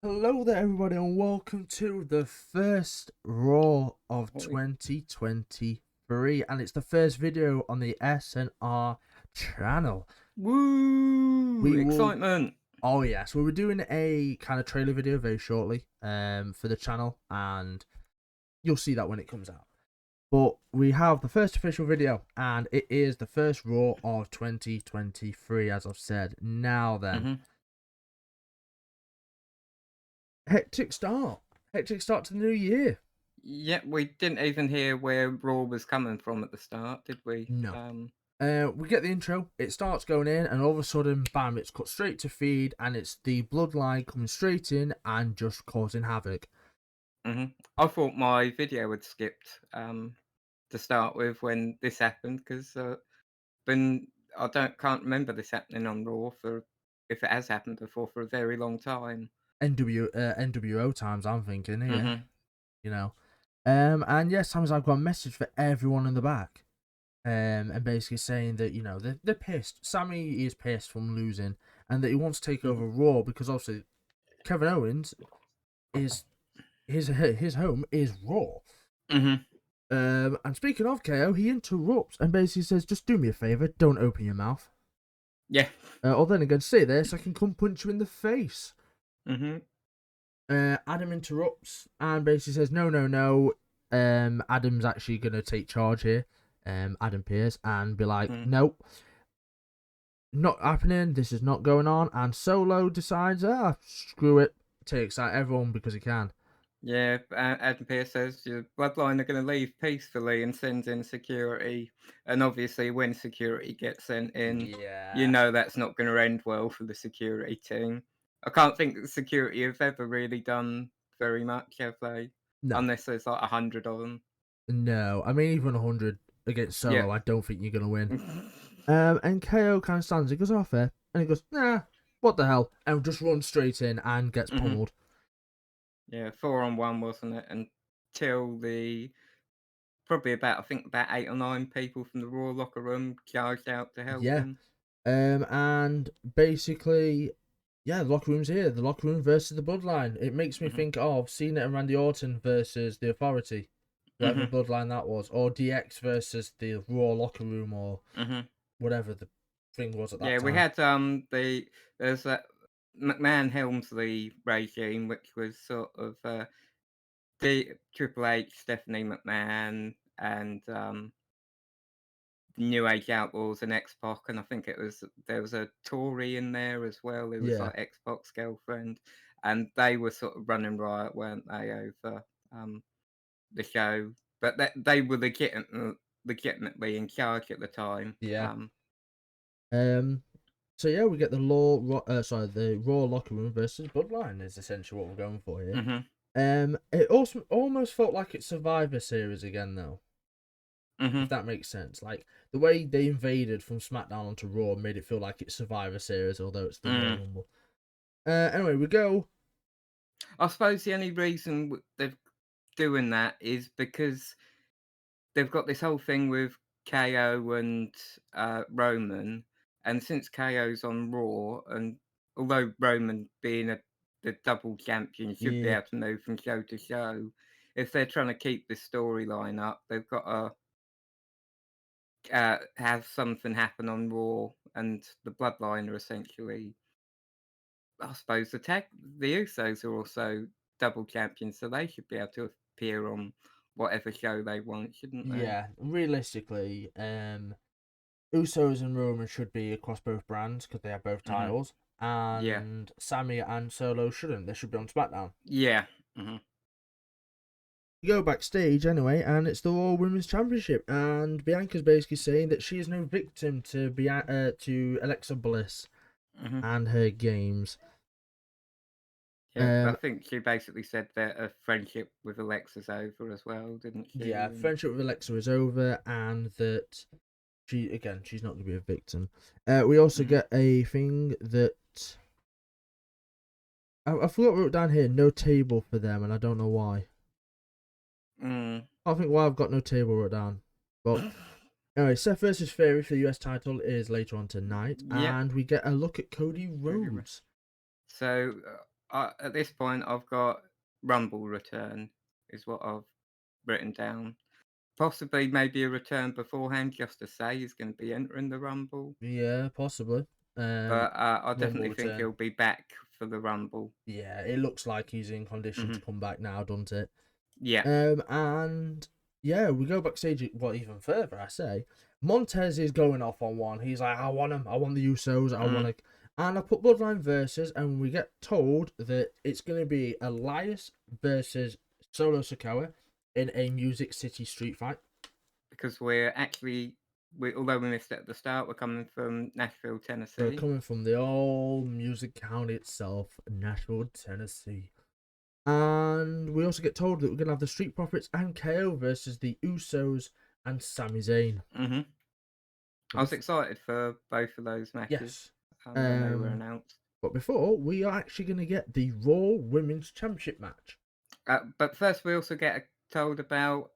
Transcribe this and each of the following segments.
Hello there, everybody, and welcome to the first Raw of 2023, and it's the first video on the SNR channel. Woo! We will, Excitement! oh yes, we're doing a kind of trailer video very shortly, for the channel, and you'll see that when it comes out. But we have the first official video, and it is the first Raw of 2023, as I've said. Now then. Hectic start to the new year. Yeah, we didn't even hear where Raw was coming from at the start, did we? No. We get the intro, it starts going in, and all of a sudden, bam, it's cut straight to feed, and it's the bloodline coming straight in and just causing havoc. I thought my video had skipped to start with when this happened because been can't remember this happening on Raw for if it has happened before for a very long time. NWO times, I'm thinking here, Mhm. you know. And yes, sometimes I've got a message for everyone in the back. And basically saying that, they're pissed. Sammy is pissed from losing, and that he wants to take over Raw because obviously Kevin Owens is his home is Raw. Mhm. And speaking of KO, he interrupts and basically says, "Just do me a favor, don't open your mouth." Yeah. Or then again, say this, I can come punch you in the face. Mhm. Adam interrupts and basically says, "No, no, no. Adam's actually gonna take charge here." Adam Pearce and be like, Mm. "Nope, not happening. This is not going on." And Solo decides, screw it, takes out everyone because he can. Yeah, Adam Pearce says your bloodline are going to leave peacefully and sends in security. And obviously, when security gets sent in, you Yeah. know that's not going to end well for the security team. I can't think that security have ever really done very much, have they? No. Unless there's like 100 of them. No. I mean, even 100 against Yeah. Solo, I don't think you're gonna win. And KO kind of stands, he goes, "Oh, fair." And he goes, "Nah, what the hell?" And just runs straight in and gets hmm pummeled. Yeah, 4-on-1, wasn't it? Until the probably about I think about 8 or 9 people from the Raw locker room charged out to help Yeah. him. And basically, yeah, the locker room's here. The locker room versus the Bloodline. It makes me hmm think of Cena and Randy Orton versus the Authority, whatever hmm Bloodline that was, or DX versus the Raw locker room, or hmm whatever the thing was at that Yeah, we time. had there's that McMahon Helmsley regime, which was sort of the Triple H, Stephanie McMahon, and New Age Outlaws and X Pac, and I think there was a Tory in there as well. Who was Yeah, like X Pac's girlfriend, and they were sort of running riot, weren't they, over the show? But they were legitimately in charge at the time. yeah. Um, So yeah, we get the Raw locker room versus Bloodline is essentially what we're going for here. Mhm, It also almost felt like it's Survivor Series again, though, if mhm. that makes sense. Like the way they invaded from SmackDown onto Raw made it feel like it's Survivor Series, although it's the Royal Mm. Rumble. Anyway, we go. I suppose the only reason they're doing that is because they've got this whole thing with KO and Roman, and since KO's on Raw, and although Roman being the double champion should be Yeah, able to move from show to show, if they're trying to keep this storyline up, they've got to have something happen on Raw, and the Bloodline are essentially, I suppose, the Usos are also double champions, so they should be able to appear on whatever show they want, shouldn't they? yeah. Realistically, Usos and Roman should be across both brands because they have both hmm titles, Yeah. and Sami and Solo shouldn't. They should be on SmackDown. Yeah. Mhm. You go backstage anyway, and it's the Raw Women's Championship, and Bianca's basically saying that she is no victim to Alexa Bliss Mhm. and her games. Yeah, I Um, think she basically said that a friendship with Alexa's over as well, didn't yeah, she? And friendship with Alexa is over, and that she's not gonna be a victim. We also mhm. get a thing that I forgot what I wrote down here. No table for them, and I don't know why. Mm. I think why I've got no table wrote down, but anyway, Seth versus Theory for the US title is later on tonight, Yep. and we get a look at Cody Cody Rhodes. Rhodes. So, At this point, I've got Rumble return is what I've written down. Possibly maybe a return beforehand just to say he's going to be entering the Rumble. Yeah, possibly. But I Rumble definitely think return. he'll be back for the Rumble. Yeah, it looks like he's in condition to Hmm. come back now, doesn't it? Yeah. And yeah, we go backstage. Well, even further, I say, Montez is going off on one. He's like, I want him. I want the Usos. I want to. And I put Bloodline versus, and we get told that it's going to be Elias versus Solo Sikoa in a Music City street fight. Because although we missed it at the start, we're coming from Nashville, Tennessee. We're coming from the old music county itself, Nashville, Tennessee. And we also get told that we're going to have the Street Profits and KO versus the Usos and Sami Zayn. Mm-hmm. I was excited for both of those matches when they were announced. But before, we are actually going to get the Raw Women's Championship match. But first, we also get told about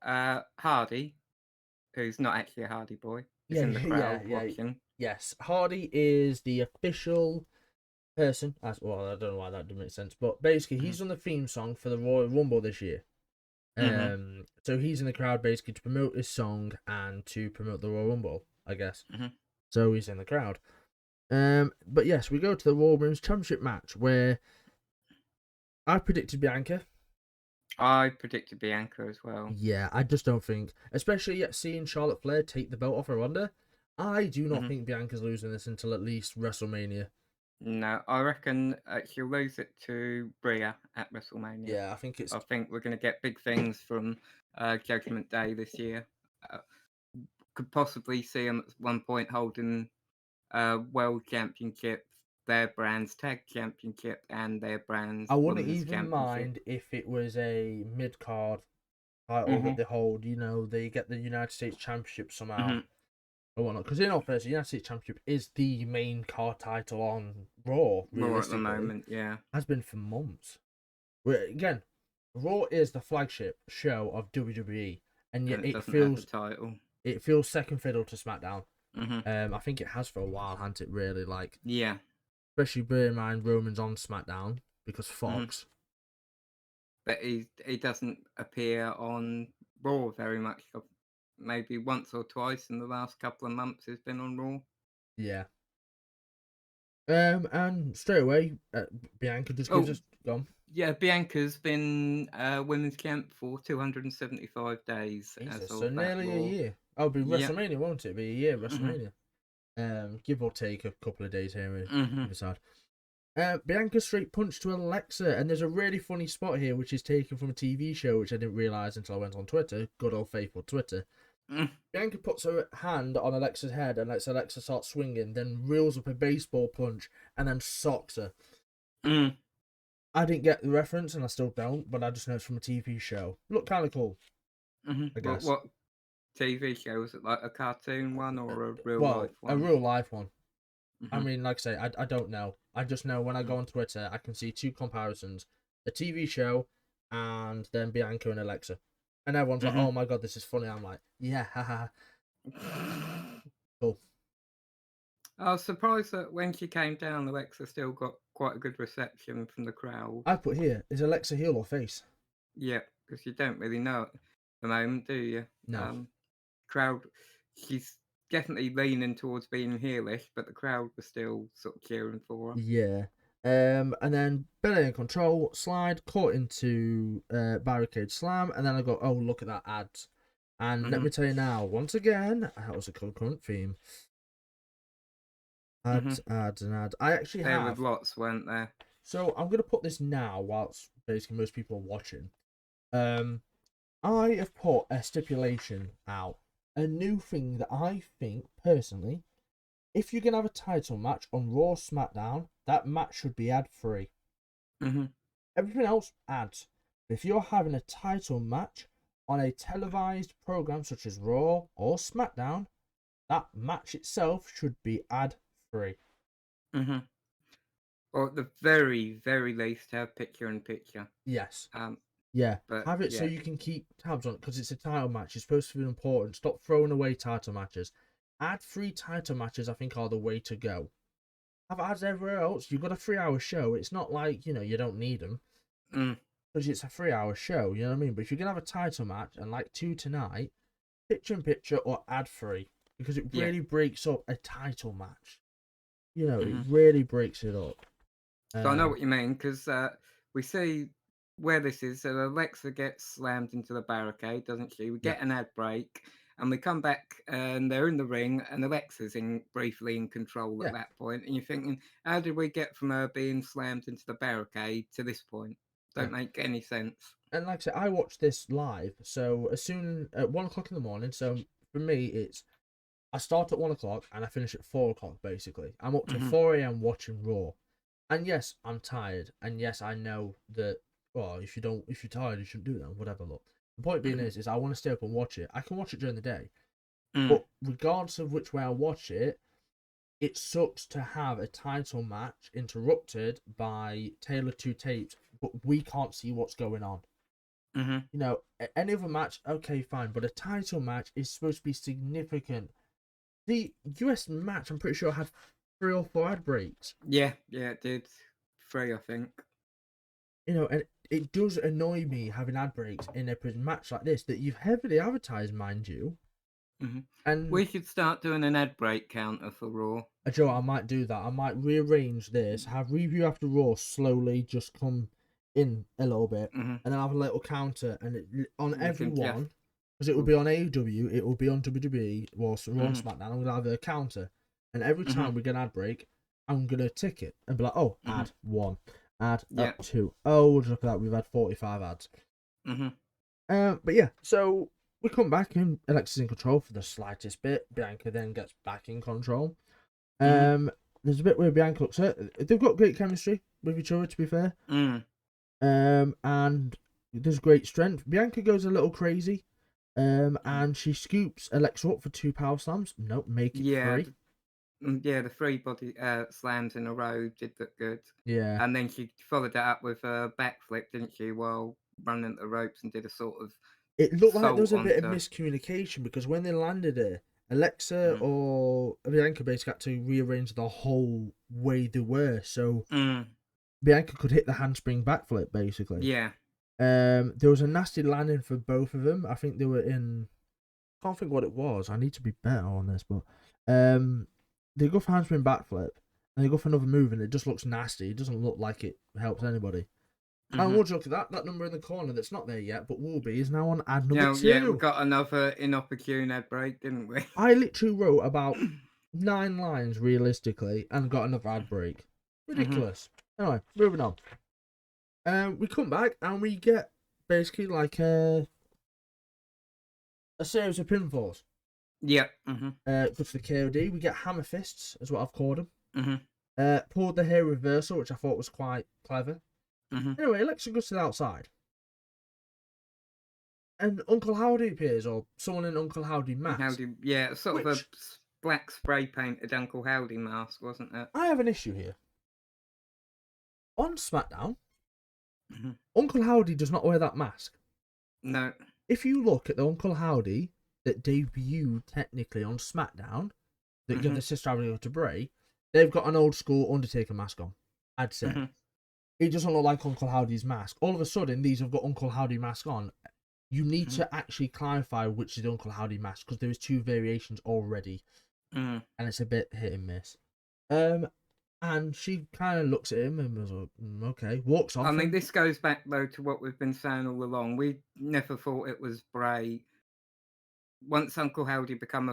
Hardy, who's not actually a Hardy boy. He's in the crowd watching. Yes, Hardy is the official person. Well, I don't know why that didn't make sense, but basically, he's on the theme song for the Royal Rumble this year. So he's in the crowd basically to promote his song and to promote the Royal Rumble, I guess. So he's in the crowd. But yes, we go to the Raw Women's Championship match where I predicted Bianca. I predicted Bianca as well. Yeah, I just don't think, especially seeing Charlotte Flair take the belt off her Ronda, I do not think Bianca's losing this until at least WrestleMania. No, I reckon she'll lose it to Bria at WrestleMania. Yeah, I think we're going to get big things from Judgment Day this year. Could possibly see them at one point holding World Championship, their brand's Tag Championship, and their brand's I wouldn't Women's even mind if it was a mid-card title that they hold. You know, they get the United States Championship somehow. Or whatnot, because in all fairness, the United States Championship is the main card title on Raw. Raw at the moment, yeah, has been for months. Where again, Raw is the flagship show of WWE, and yet it feels title. It feels second fiddle to SmackDown. I think it has for a while, hasn't it? Really, yeah. Especially bear in mind Roman's on SmackDown because Fox. But he doesn't appear on Raw very much. Maybe once or twice in the last couple of months he's been on Raw. Yeah. And straight away, Bianca just gives us gone. Yeah, Bianca's been women's champ for 275 days. So nearly a year. Oh, it'll be WrestleMania, won't it? It'll be a year WrestleMania. Give or take a couple of days here and decide. Bianca straight punch to Alexa, and there's a really funny spot here which is taken from a TV show which I didn't realise until I went on Twitter, good old faithful Twitter. Bianca puts her hand on Alexa's head and lets Alexa start swinging, then reels up a baseball punch and then socks her. I didn't get the reference and I still don't, but I just know it's from a TV show. Looked kind of cool. I guess. What TV show? Was it like a cartoon one or a real life one? A real life one. I mean, like I say, I don't know. I just know when I go on Twitter, I can see two comparisons: a TV show and then Bianca and Alexa. And everyone's like, "Oh my god, this is funny." I'm like, "Yeah, haha." Cool. I was surprised that when she came down, Alexa still got quite a good reception from the crowd. I put here: is Alexa heel or face? Yeah, because you don't really know at the moment, do you? No. Crowd, she's definitely leaning towards being heelish, but the crowd was still sort of cheering for her. Yeah. And then Bella in control, slide, caught into barricade slam, and then I go, oh, look at that ads. And let me tell you now, once again, that was a concurrent theme. Ads, ads, and ads. I actually there have. There were lots, weren't there? So I'm going to put this now, whilst basically most people are watching. I have put a stipulation out. A new thing that I think, personally, if you're going to have a title match on Raw SmackDown, that match should be ad-free. Everything else, ads. But if you're having a title match on a televised program such as Raw or SmackDown, that match itself should be ad-free. Or at the very, very least, have picture-in-picture. Yes. Yeah. But have it so you can keep tabs on it, because it's a title match. It's supposed to be important. Stop throwing away title matches. Ad-free title matches, I think, are the way to go. have ads everywhere else. You've got a 3-hour show. It's not like, you know, you don't need them. Mm. Because it's a 3-hour show, you know what I mean? But if you're going to have a title match, and like 2 tonight, picture-in-picture or ad-free. Because it Yeah. really breaks up a title match. You know, it Mhm. really breaks it up. So I know what you mean, because we see where this is. So Alexa gets slammed into the barricade, doesn't she? We Yeah, get an ad break, and we come back, and they're in the ring, and Alexa's briefly in control at yeah, that point, and you're thinking, how did we get from her being slammed into the barricade to this point? yeah. Don't make any sense. And like I said, I watched this live. So as soon at 1 o'clock in the morning. So for me, it's I start at 1 o'clock and I finish at 4 o'clock. Basically, I'm up till Hmm 4 a.m. watching Raw. And yes, I'm tired. And yes, I know that. Well, if you're tired, you shouldn't do that. Whatever. Look, the point being hmm is I want to stay up and watch it. I can watch it during the day, Mm. but regardless of which way I watch it, it sucks to have a title match interrupted by Taylor 2 tapes, but we can't see what's going on. hmm You know, any other match, okay, fine, but a title match is supposed to be significant. The US match, I'm pretty sure, had 3 or 4 ad breaks. Yeah, yeah, it did. 3, I think. You know, and it does annoy me having ad breaks in a match like this that you've heavily advertised, mind you. Hmm And We should start doing an ad break counter for Raw. Joe, I might do that. I might rearrange this, have review after Raw slowly just come in a little bit, Hmm and then have a little counter and on We every can just. one, because it will be on AEW, it will be on WWE, or Raw and Hmm SmackDown. I'm gonna have a counter, and every hmm time we get an ad break, I'm gonna tick it and be like, oh, hmm ad 1, ad Yeah. 2. Oh, look at that, we've had 45 ads. hmm But yeah, so we come back and Alexa's in control for the slightest bit. Bianca then gets back in control. hmm Um, there's a bit where Bianca looks at. They've got great chemistry with each other, to be fair. Mm. And there's great strength. Bianca goes a little crazy. And she scoops Alexa up for 2 power slams. Nope, make it Yeah, 3. yeah, the 3 body slams in a row did look good, Yeah, and then she followed that up with a backflip, didn't she? While running the ropes and did a sort of it looked like there salt was a bit of onto. miscommunication because when they landed it, Alexa Mm. or Bianca basically had to rearrange the whole way they were, so Mm. Bianca could hit the handspring backflip basically. Yeah. There was a nasty landing for both of them. I think they were in. Can't think what it was. I need to be better on this, but they go for handspring backflip and they go for another move, and it just looks nasty. It doesn't look like it helps anybody. And hmm would you look at that? That number in the corner that's not there yet, but will be, is now on ad number Yeah, yeah, we 2. got another inopportune ad break, didn't we? I literally wrote about 9 lines realistically and got another ad break. hmm Ridiculous. Anyway, moving on. We come back and we get basically like a series of pinfalls. Yeah. hmm Go to the KOD. We get hammer fists, is what I've called them. hmm Pulled the hair reversal, which I thought was quite clever. hmm Anyway, Alexa goes to the outside. And Uncle Howdy appears, or someone in Uncle Howdy mask. Howdy, yeah, sort of a Which black spray painted Uncle Howdy mask, wasn't it? I have an issue here. On SmackDown, Hmm Uncle Howdy does not wear that mask. No. If you look at the Uncle Howdy that debuted technically on SmackDown, that give hmm the Sister Abigail to Bray, they've got an old school Undertaker mask on, I'd say. hmm It doesn't look like Uncle Howdy's mask. All of a sudden, these have got Uncle Howdy mask on. You need hmm to actually clarify which is the Uncle Howdy mask because there is 2 variations already, Mm. and it's a bit hit and miss. And she kind of looks at him and was like, okay, walks off. I mean, And this goes back though to what we've been saying all along. We never thought it was Bray. Once Uncle Howdy become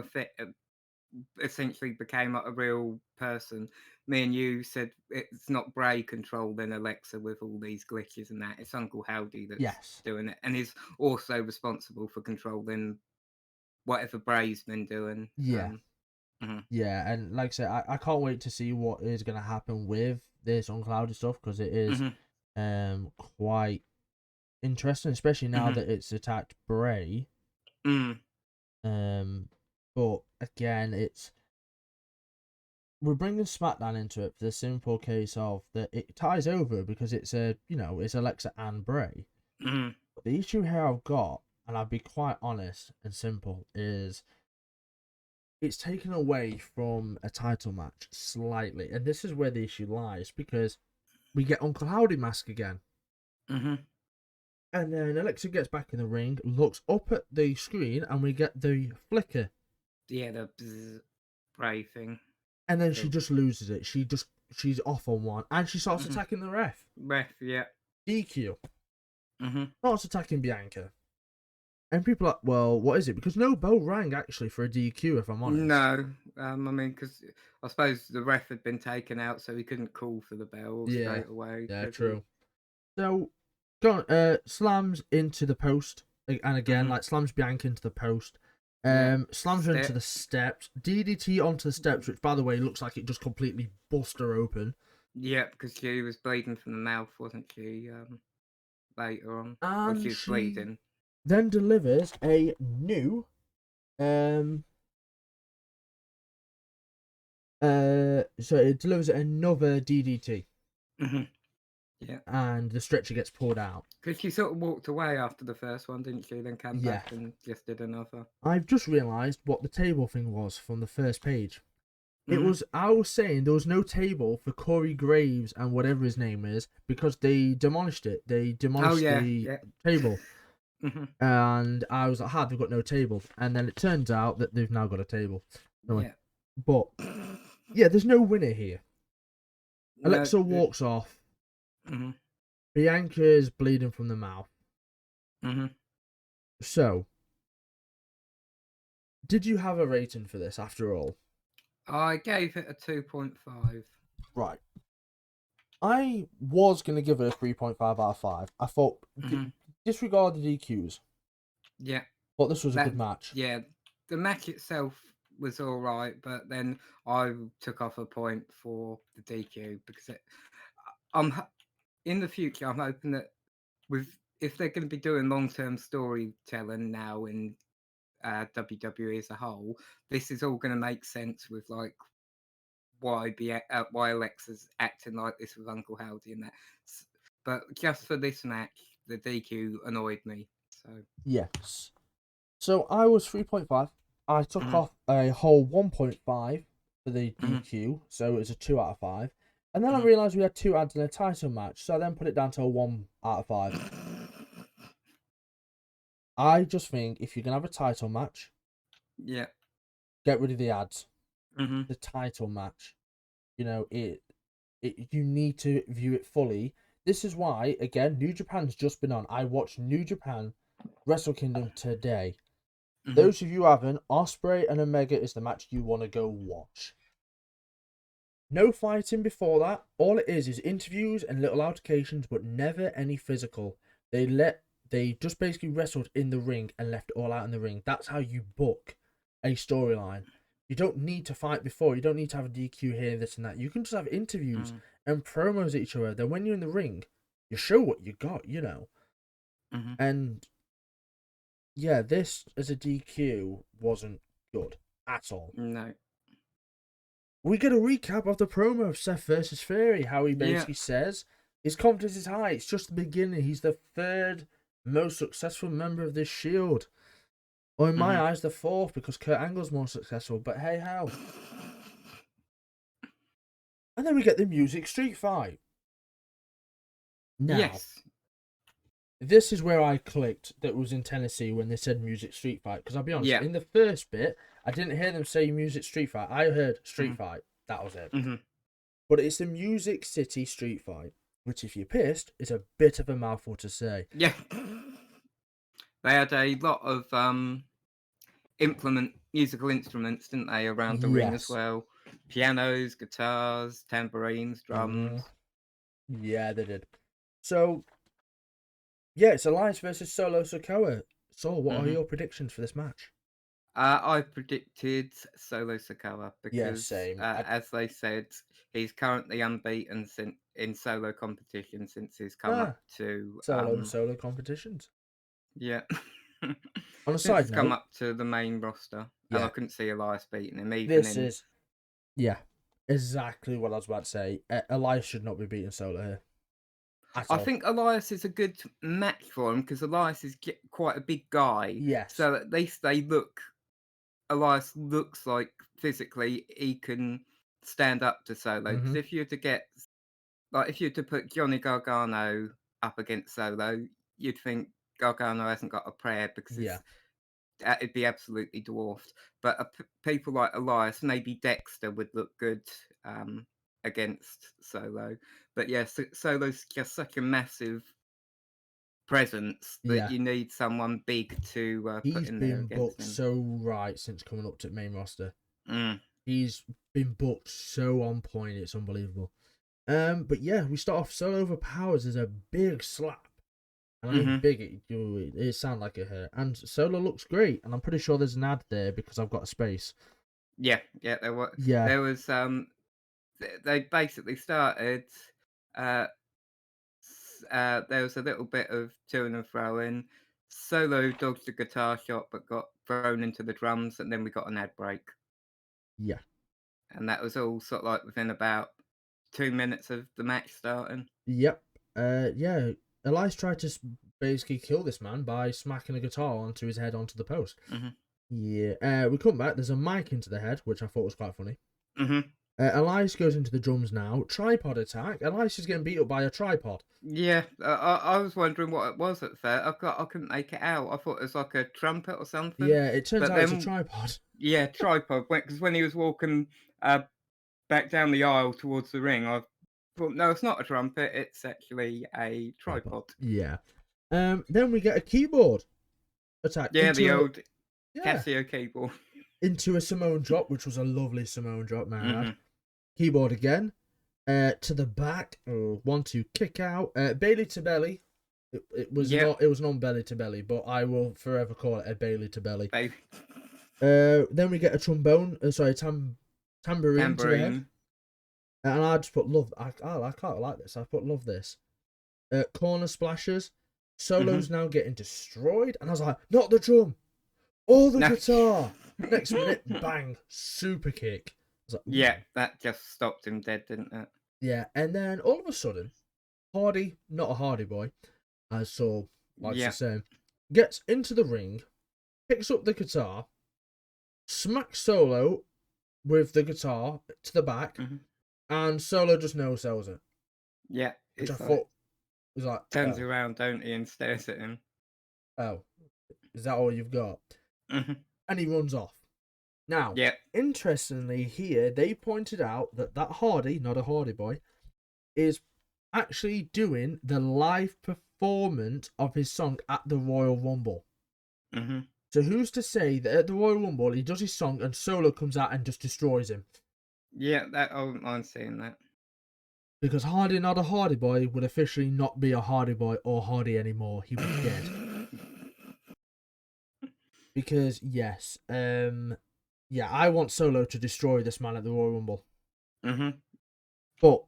essentially became like a real person. Me and you said it's not Bray controlling Alexa with all these glitches and that. It's Uncle Howdy that's yes, doing it, and he's also responsible for controlling whatever Bray's been doing. yeah, Mhm, yeah. And like I said, I can't wait to see what is going to happen with this Uncle Howdy stuff because it is mhm, quite interesting, especially now mhm, that it's attacked Bray. mm, But again, we're bringing SmackDown into it for the simple case of that it ties over because it's it's Alexa and Bray. mhm, But the issue here I've got, and I'll be quite honest and simple, is it's taken away from a title match slightly, and this is where the issue lies because we get Uncle Howdy mask again. Mhm. And then Alexa gets back in the ring, looks up at the screen, and we get the flicker. Yeah, the bzz spray thing. And then she The just loses it. She's off on one, and she starts mhm. attacking the ref. Ref, yeah. DQ Mhm. starts attacking Bianca, and people are like, well, what is it? Because no bell rang actually for a DQ, if I'm honest. No, I mean, because I suppose the ref had been taken out, so he couldn't call for the bell Yeah, straight away, yeah, could he? true. So, slams into the post, and again, Mhm. like slams Bianca into the post. Yeah. Slams her into the Steps. steps. DDT onto the steps, which by the way looks like it just completely bust her open. Yeah, because she was bleeding from the mouth, wasn't she? Later on, or she And was she bleeding. then delivers a new um so it delivers another DDT, Mhm. Yeah, and the stretcher gets pulled out. because she sort of walked away after the first one, didn't she? Then came Yeah, back and just did another. I've just realised what the table thing was from the first page. It Mhm. was, I was saying there was no table for Corey Graves and whatever his name is because they demolished it. They Oh demolished yeah, the yeah. table, Mhm. and I was like, they've got no table." And then it turns out that they've now got a table. Anyway, Yeah. but yeah, there's no winner here. No. Alexa walks off. Mhm. Bianca's bleeding from the mouth. Mhm. So, did you have a rating for this after all? I gave it a 2.5. Right. I was going to give it a 3.5 out of 5. I thought, Mhm. disregard the DQs, Yeah. but this was a That. good match. Yeah. The match itself was all right, but then I took off a point for the DQ because I'm in the future. I'm hoping that with if they're going to be doing long term storytelling now in WWE as a whole, this is all going to make sense with like why Alexa's acting like this with Uncle Howdy and that. But just for this match, the DQ annoyed me. So Yes. So I was 3.5. I took mhm, off a whole 1.5 for the mhm, DQ, so it was a 2 out of 5. And then I mhm. realised we had 2 ads in a title match, so I then put it down to a 1 out of 5. I just think if you're going to have a title match, Yeah. get rid of the ads. Mhm. The title match, you need to view it fully. This is why, again, New Japan's just been on. I watched New Japan Wrestle Kingdom today. Mhm. Those of you who haven't, Osprey and Omega is the match you want to go watch. No fighting before that. All it is interviews and little altercations, but never any physical. They just basically wrestled in the ring and left it all out in the ring. That's how you book a storyline. You don't need to fight before. You don't need to have a DQ here, this and that. You can just have interviews Mhm. and promos at each other. Then when you're in the ring, you show what you got. Mhm. And yeah, this as a DQ wasn't good at all. No. We get a recap of the promo of Seth versus Theory, how he Yeah. basically says his confidence is high. It's just the beginning. He's the third most successful member of this Shield. Or in my Mhm. eyes, the fourth because Kurt Angle's more successful. But hey, how? And then we get the music street fight. Now, Yes. this is where I clicked that it was in Tennessee when they said music street fight. Because I'll be honest, Yeah. in the first bit, I didn't hear them say music street fight. I heard street Mhm. fight. That was it. Mhm. But it's the Music City street fight, which, if you're pissed, is a bit of a mouthful to say. Yeah. They had a lot of musical instruments, didn't they, around the ring as Yes. well? Pianos, guitars, tambourines, Mm, drums. yeah, they did. So, yeah, it's Alliance versus Solo Sikoa. Saul, what are Mhm. your predictions for this match? I predicted Solo Sikoa Yeah, because, same. as they said, he's currently unbeaten in solo competition since he's come up to Solo and solo competitions. yeah On a since side he's come note, up to the main roster, and I yeah, couldn't see Elias beating him even this in. is, yeah, exactly what I was about to say. Elias should not be beating Solo here at I all. think Elias is a good match for him because Elias is quite a big guy, Yes. so at least they look Elias looks like physically he can stand up to Solo. Because Mhm. if you were to get like if you were to put Johnny Gargano up against Solo, you'd think Gargano hasn't got a prayer because Yeah. it'd be absolutely dwarfed. But people like Elias, maybe Dexter would look good against Solo. But yeah, Solo's just such a massive presence that Yeah. you need someone big to put He's in there been against booked him. so right since coming up to the main roster. Mm. He's been booked so on point, it's unbelievable. But yeah, we start off Solo overpowers as a big slap. And I mean Mhm. big, it sounds like it hurt. And Solo looks great, and I'm pretty sure there's an ad there because I've got a space. Yeah, yeah. Yeah, There was they basically started. Uh, there was a little bit of to and fro. Solo dodged the guitar shot, but got thrown into the drums, and then we got an ad break, yeah, and that was all sort of like within about 2 minutes of the match starting. yep. Yeah, Elias tried to basically kill this man by smacking a guitar onto his head onto the post. Mhm. Yeah, we come back, there's a mic into the head, which I thought was quite funny. Mhm. Elias goes into the drums now. Tripod attack. Elias is getting beat up by a tripod. Yeah, I was wondering what it was at first. I couldn't make it out. I thought it was like a trumpet or something. Yeah, it turns But out it's a then, tripod. yeah, tripod. Because when he was walking uh, back down the aisle towards the ring, I thought, no, it's not a trumpet. It's actually a Tripod. tripod. Yeah. Then we get a keyboard attack Yeah, the old yeah Casio keyboard. into a Samoan drop, which was a lovely Samoan drop, man. Mhm. Keyboard again. To the back. Oh, 1-2 kick out. Bailey to belly. It was Yep. not. It was non belly to belly, but I will forever call it a Bailey to belly. Baby. Then we get a trombone. Sorry, tambourine to the head. Tambourine. And I just put love. I can't like this. I put love this. Corner splashes. Solo's Mhm. now getting destroyed, and I was like, not the drum, or the No. guitar. Next minute, bang, super kick. I was like, Yeah, ooh. that just stopped him dead, didn't it? Yeah, and then all of a sudden, Hardy, not a Hardy boy, as Saul likes to Yeah. say, gets into the ring, picks up the guitar, smacks Solo with the guitar to the back, Mhm. and Solo just no sells it, Yeah, which I it's like thought was like, turns around, don't he, and stares at him. oh, is that all you've got? Mhm. And he runs off. Now, Yeah. interestingly, here they pointed out that Hardy, not a Hardy boy, is actually doing the live performance of his song at the Royal Rumble. Mhm. So who's to say that at the Royal Rumble he does his song and Solo comes out and just destroys him? Yeah, that I wouldn't mind seeing that. Because Hardy, not a Hardy boy, would officially not be a Hardy boy or Hardy anymore. He was dead. Because yes, yeah, I want Solo to destroy this man at the Royal Rumble. Mhm. But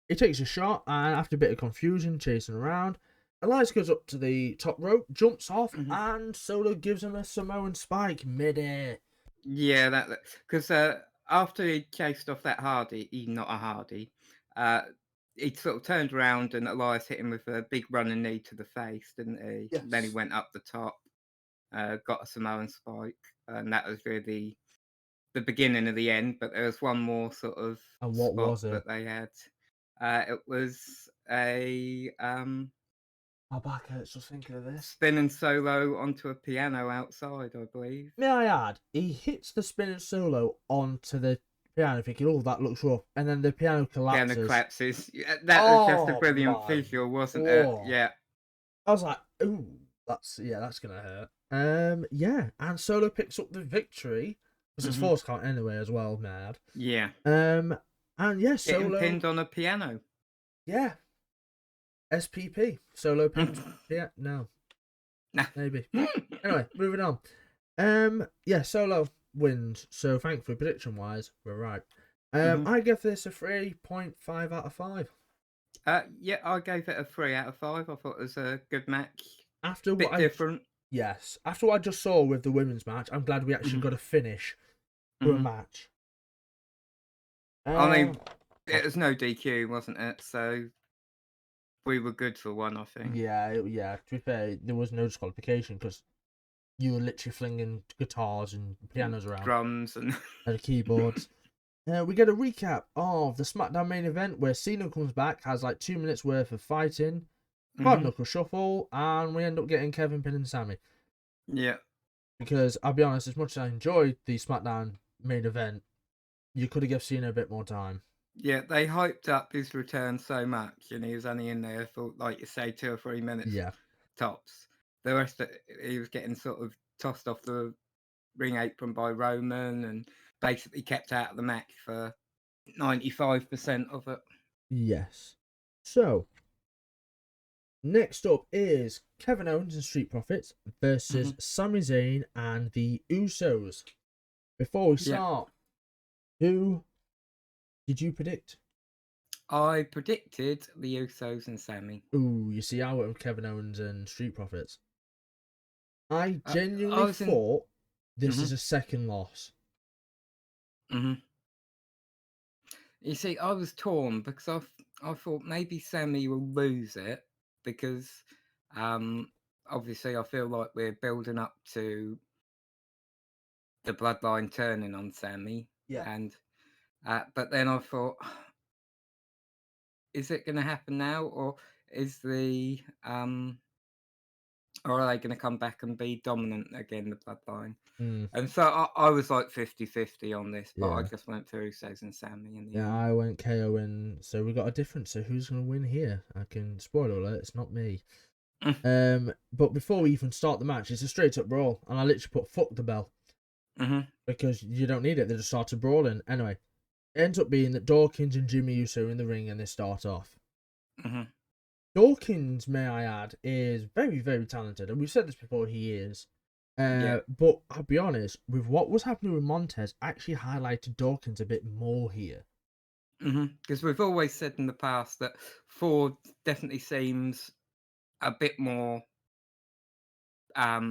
he takes a shot, and after a bit of confusion, chasing around, Elias goes up to the top rope, jumps off, Mhm. and Solo gives him a Samoan spike midair. Yeah, that because after he chased off that Hardy, he not a Hardy, uh, he sort of turned around and Elias hit him with a big running knee to the face, didn't he? Then he Yes. went up the top, got a Samoan spike, and that was really the beginning of the end. But there was one more sort of And what spot was it? that they had. It was a My back hurts just thinking of this. spinning solo onto a piano outside, I believe. May I add, he hits the spinning solo onto the piano, thinking, "Oh, that looks rough," and then the piano Piano collapses. collapses. Yeah, that was just a Oh brilliant my visual, wasn't it? god! Yeah. I was like, "Ooh, that's gonna hurt." Yeah, and Solo picks up the victory because it's Mhm. force count anyway as well. Mad. Yeah. And yeah, Getting Solo, pinned on a piano. yeah, SPP, Solo pinned, yeah, no, Nah. maybe. Anyway, moving on. Yeah, Solo wins. So thankfully, prediction wise, we're right. Mhm. I give this a 3.5 out of 5. Yeah, I gave it a 3 out of 5. I thought it was a good match. After what Bit I different. yes, after what I just saw with the women's match, I'm glad we actually Mhm. got a finish to a Mhm. match. I mean, Um, it was no DQ, wasn't it? So we were good for one, I think. yeah, yeah. To be fair, there was no disqualification because you were literally flinging guitars and pianos around drums and and keyboards. We get a recap of the SmackDown main event where Cena comes back, has like 2 minutes worth of fighting, hard knuckle shuffle, and we end up getting Kevin pinning Sammy. Yeah. Because I'll be honest, as much as I enjoyed the SmackDown main event, you could have given Cena a bit more time. Yeah, they hyped up his return so much, and he was only in there for, like you say, 2 or 3 minutes tops. The rest of he was getting sort of tossed off the ring apron by Roman and basically kept out of the match for 95% of it. Yes. So, next up is Kevin Owens and Street Profits versus Sami Zayn and the Usos. Before we start, who did you predict? I predicted the Usos and Sammy. Ooh, you see, I went with Kevin Owens and Street Profits. I genuinely thought this is a second loss. You see, I was torn because I thought maybe Sammy will lose it because obviously I feel like we're building up to the bloodline turning on Sammy. Yeah. And but then I thought, is it going to happen now, or is the or are they going to come back and be dominant again, the bloodline? And so I was like 50-50 on this, but I just went for Usos and Sammy in the end. I went KO, and so we got a difference. So who's going to win here? I can spoiler alert, it's not me. But before we even start the match, it's a straight up brawl, and I literally put fuck the bell because you don't need it. They just started brawling. Anyway, it ends up being that Dawkins and Jimmy Uso are in the ring, and they start off. Dawkins, may I add, is very, very talented, and we've said this before. He is. But I'll be honest, with what was happening with Montez, actually highlighted Dawkins a bit more here. Because we've always said in the past that Ford definitely seems a bit more.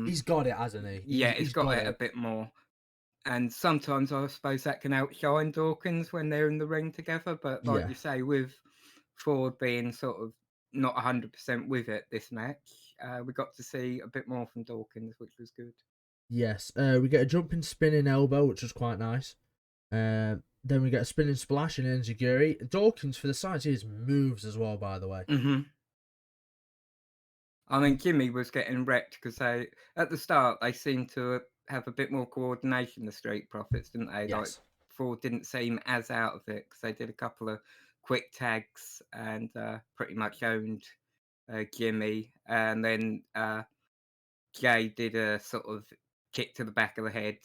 He's got it, hasn't he? He's got it a bit more. And sometimes I suppose that can outshine Dawkins when they're in the ring together. But like you say, with Ford being sort of not 100% with it this match, we got to see a bit more from Dawkins, which was good. Yes, we get a jumping spinning elbow, which was quite nice. Then we get a spinning splash and enziguri. Dawkins, for the size he is, moves as well, by the way. I mean, Jimmy was getting wrecked because at the start, they seemed to have a bit more coordination, the Street Profits, didn't they? Yes. Like, Ford didn't seem as out of it because they did a couple of quick tags and pretty much owned Jimmy. And then Jay did a sort of kick to the back of the head,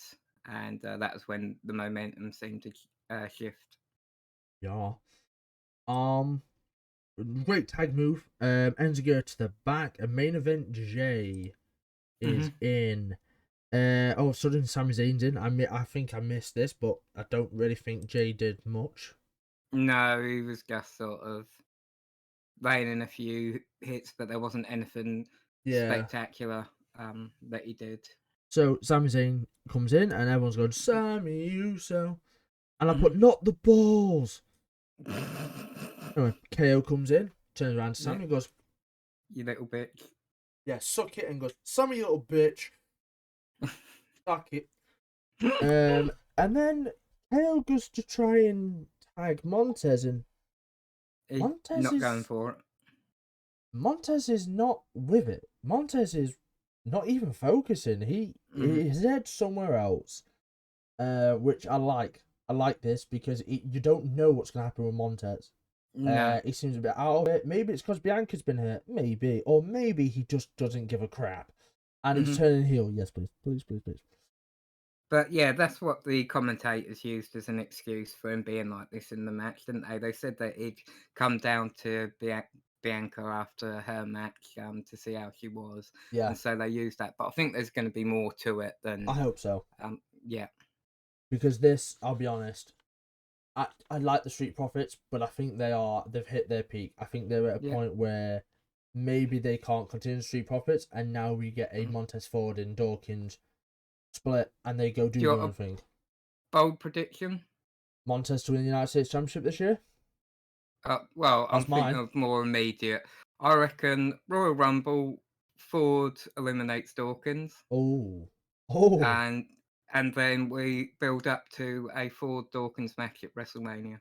and that was when the momentum seemed to shift. Yeah. Great tag move. Enziguri to the back. A main event Jay is in. All of a sudden, Sami Zayn's in. I think I missed this, but I don't really think Jay did much. No, he was just sort of laying in a few hits, but there wasn't anything spectacular that he did. So Sami Zayn comes in, and everyone's going, Sami Uso. And I put, not the balls. Anyway, KO comes in, turns around to Sammy and goes, you little bitch. Yeah, suck it, and goes, Sammy, you little bitch. Suck it. And then KO goes to try and tag Montez, and Montez not going for it. Montez is not with it. Montez is not even focusing. His head's somewhere else, which I like. I like this because you don't know what's going to happen with Montez. No. He seems a bit out of it. Maybe it's because Bianca's been hurt. Maybe. Or maybe he just doesn't give a crap. And he's turning heel. Yes, please. Please, please, please. But yeah, that's what the commentators used as an excuse for him being like this in the match, didn't they? They said that he'd come down to Bianca after her match to see how she was. Yeah. And so they used that. But I think there's going to be more to it than... I hope so. Yeah. Because this, I'll be honest, I like the Street Profits, but I think they've hit their peak. I think they're at a point where maybe they can't continue Street Profits, and now we get a Montez Ford and Dawkins split, and they go do their own thing. Bold prediction? Montez to win the United States Championship this year? Well, I'm thinking of more immediate. I reckon Royal Rumble, Ford eliminates Dawkins, Oh. Oh. and then we build up to a Ford Dawkins match at WrestleMania.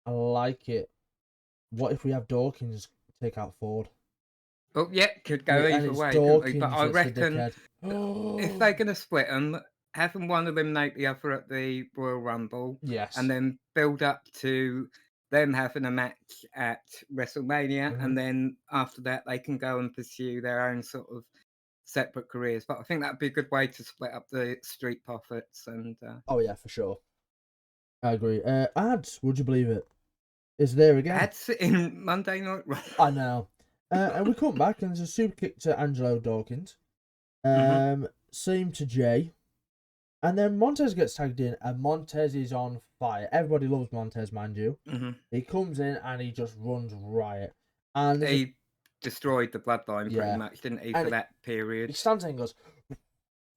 I like it. What if we have Dawkins take out Ford? Oh, yeah, could And, go and either it's way, couldn't we? But Dawkins I that's the reckon dickhead. if they're going to split them, have them one eliminate the other at the Royal Rumble, Yes. and then build up to them having a match at WrestleMania, Mhm. and then after that they can go and pursue their own sort of separate careers. But I think that'd be a good way to split up the Street Profits. And Oh yeah, for sure. I agree. Ads, would you believe it? Is there again. ads in Monday Night Raw. I know. And we come back and there's a super kick to Angelo Dawkins. Same to Jay. And then Montez gets tagged in, and Montez is on fire. Everybody loves Montez, mind you. He comes in and he just runs riot. And He destroyed the bloodline pretty Yeah. much, didn't he, And for that period? he stands there and goes,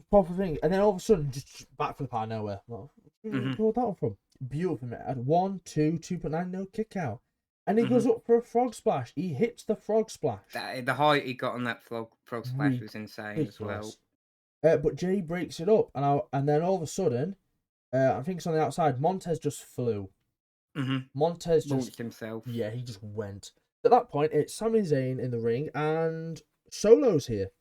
proper thing. And then all of a sudden, just backflip out of nowhere. Well, where did you pull that one from? Beautiful, man. At 1, 2, 2.9, no kick out. And he goes up for a frog splash. He hits the frog splash. The height he got on that frog splash was insane as well. Ridiculous. But Jay breaks it up, and then all of a sudden, I think it's on the outside, Montez just flew. Montez just launched himself. Yeah, he just went. At that point, it's Sami Zayn in the ring, and Solo's here.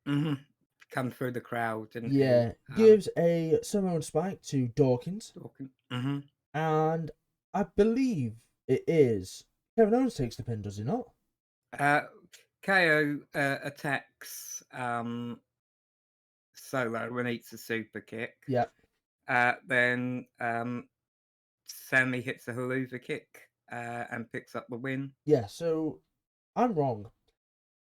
Come through the crowd, didn't he? Yeah, gives a Samoan spike to Dawkins. And I believe it is Kevin Owens takes the pin, does he not? KO attacks Solo and eats a super kick. Yeah. Then Sammy hits a haluva kick and picks up the win. Yeah, so I'm wrong.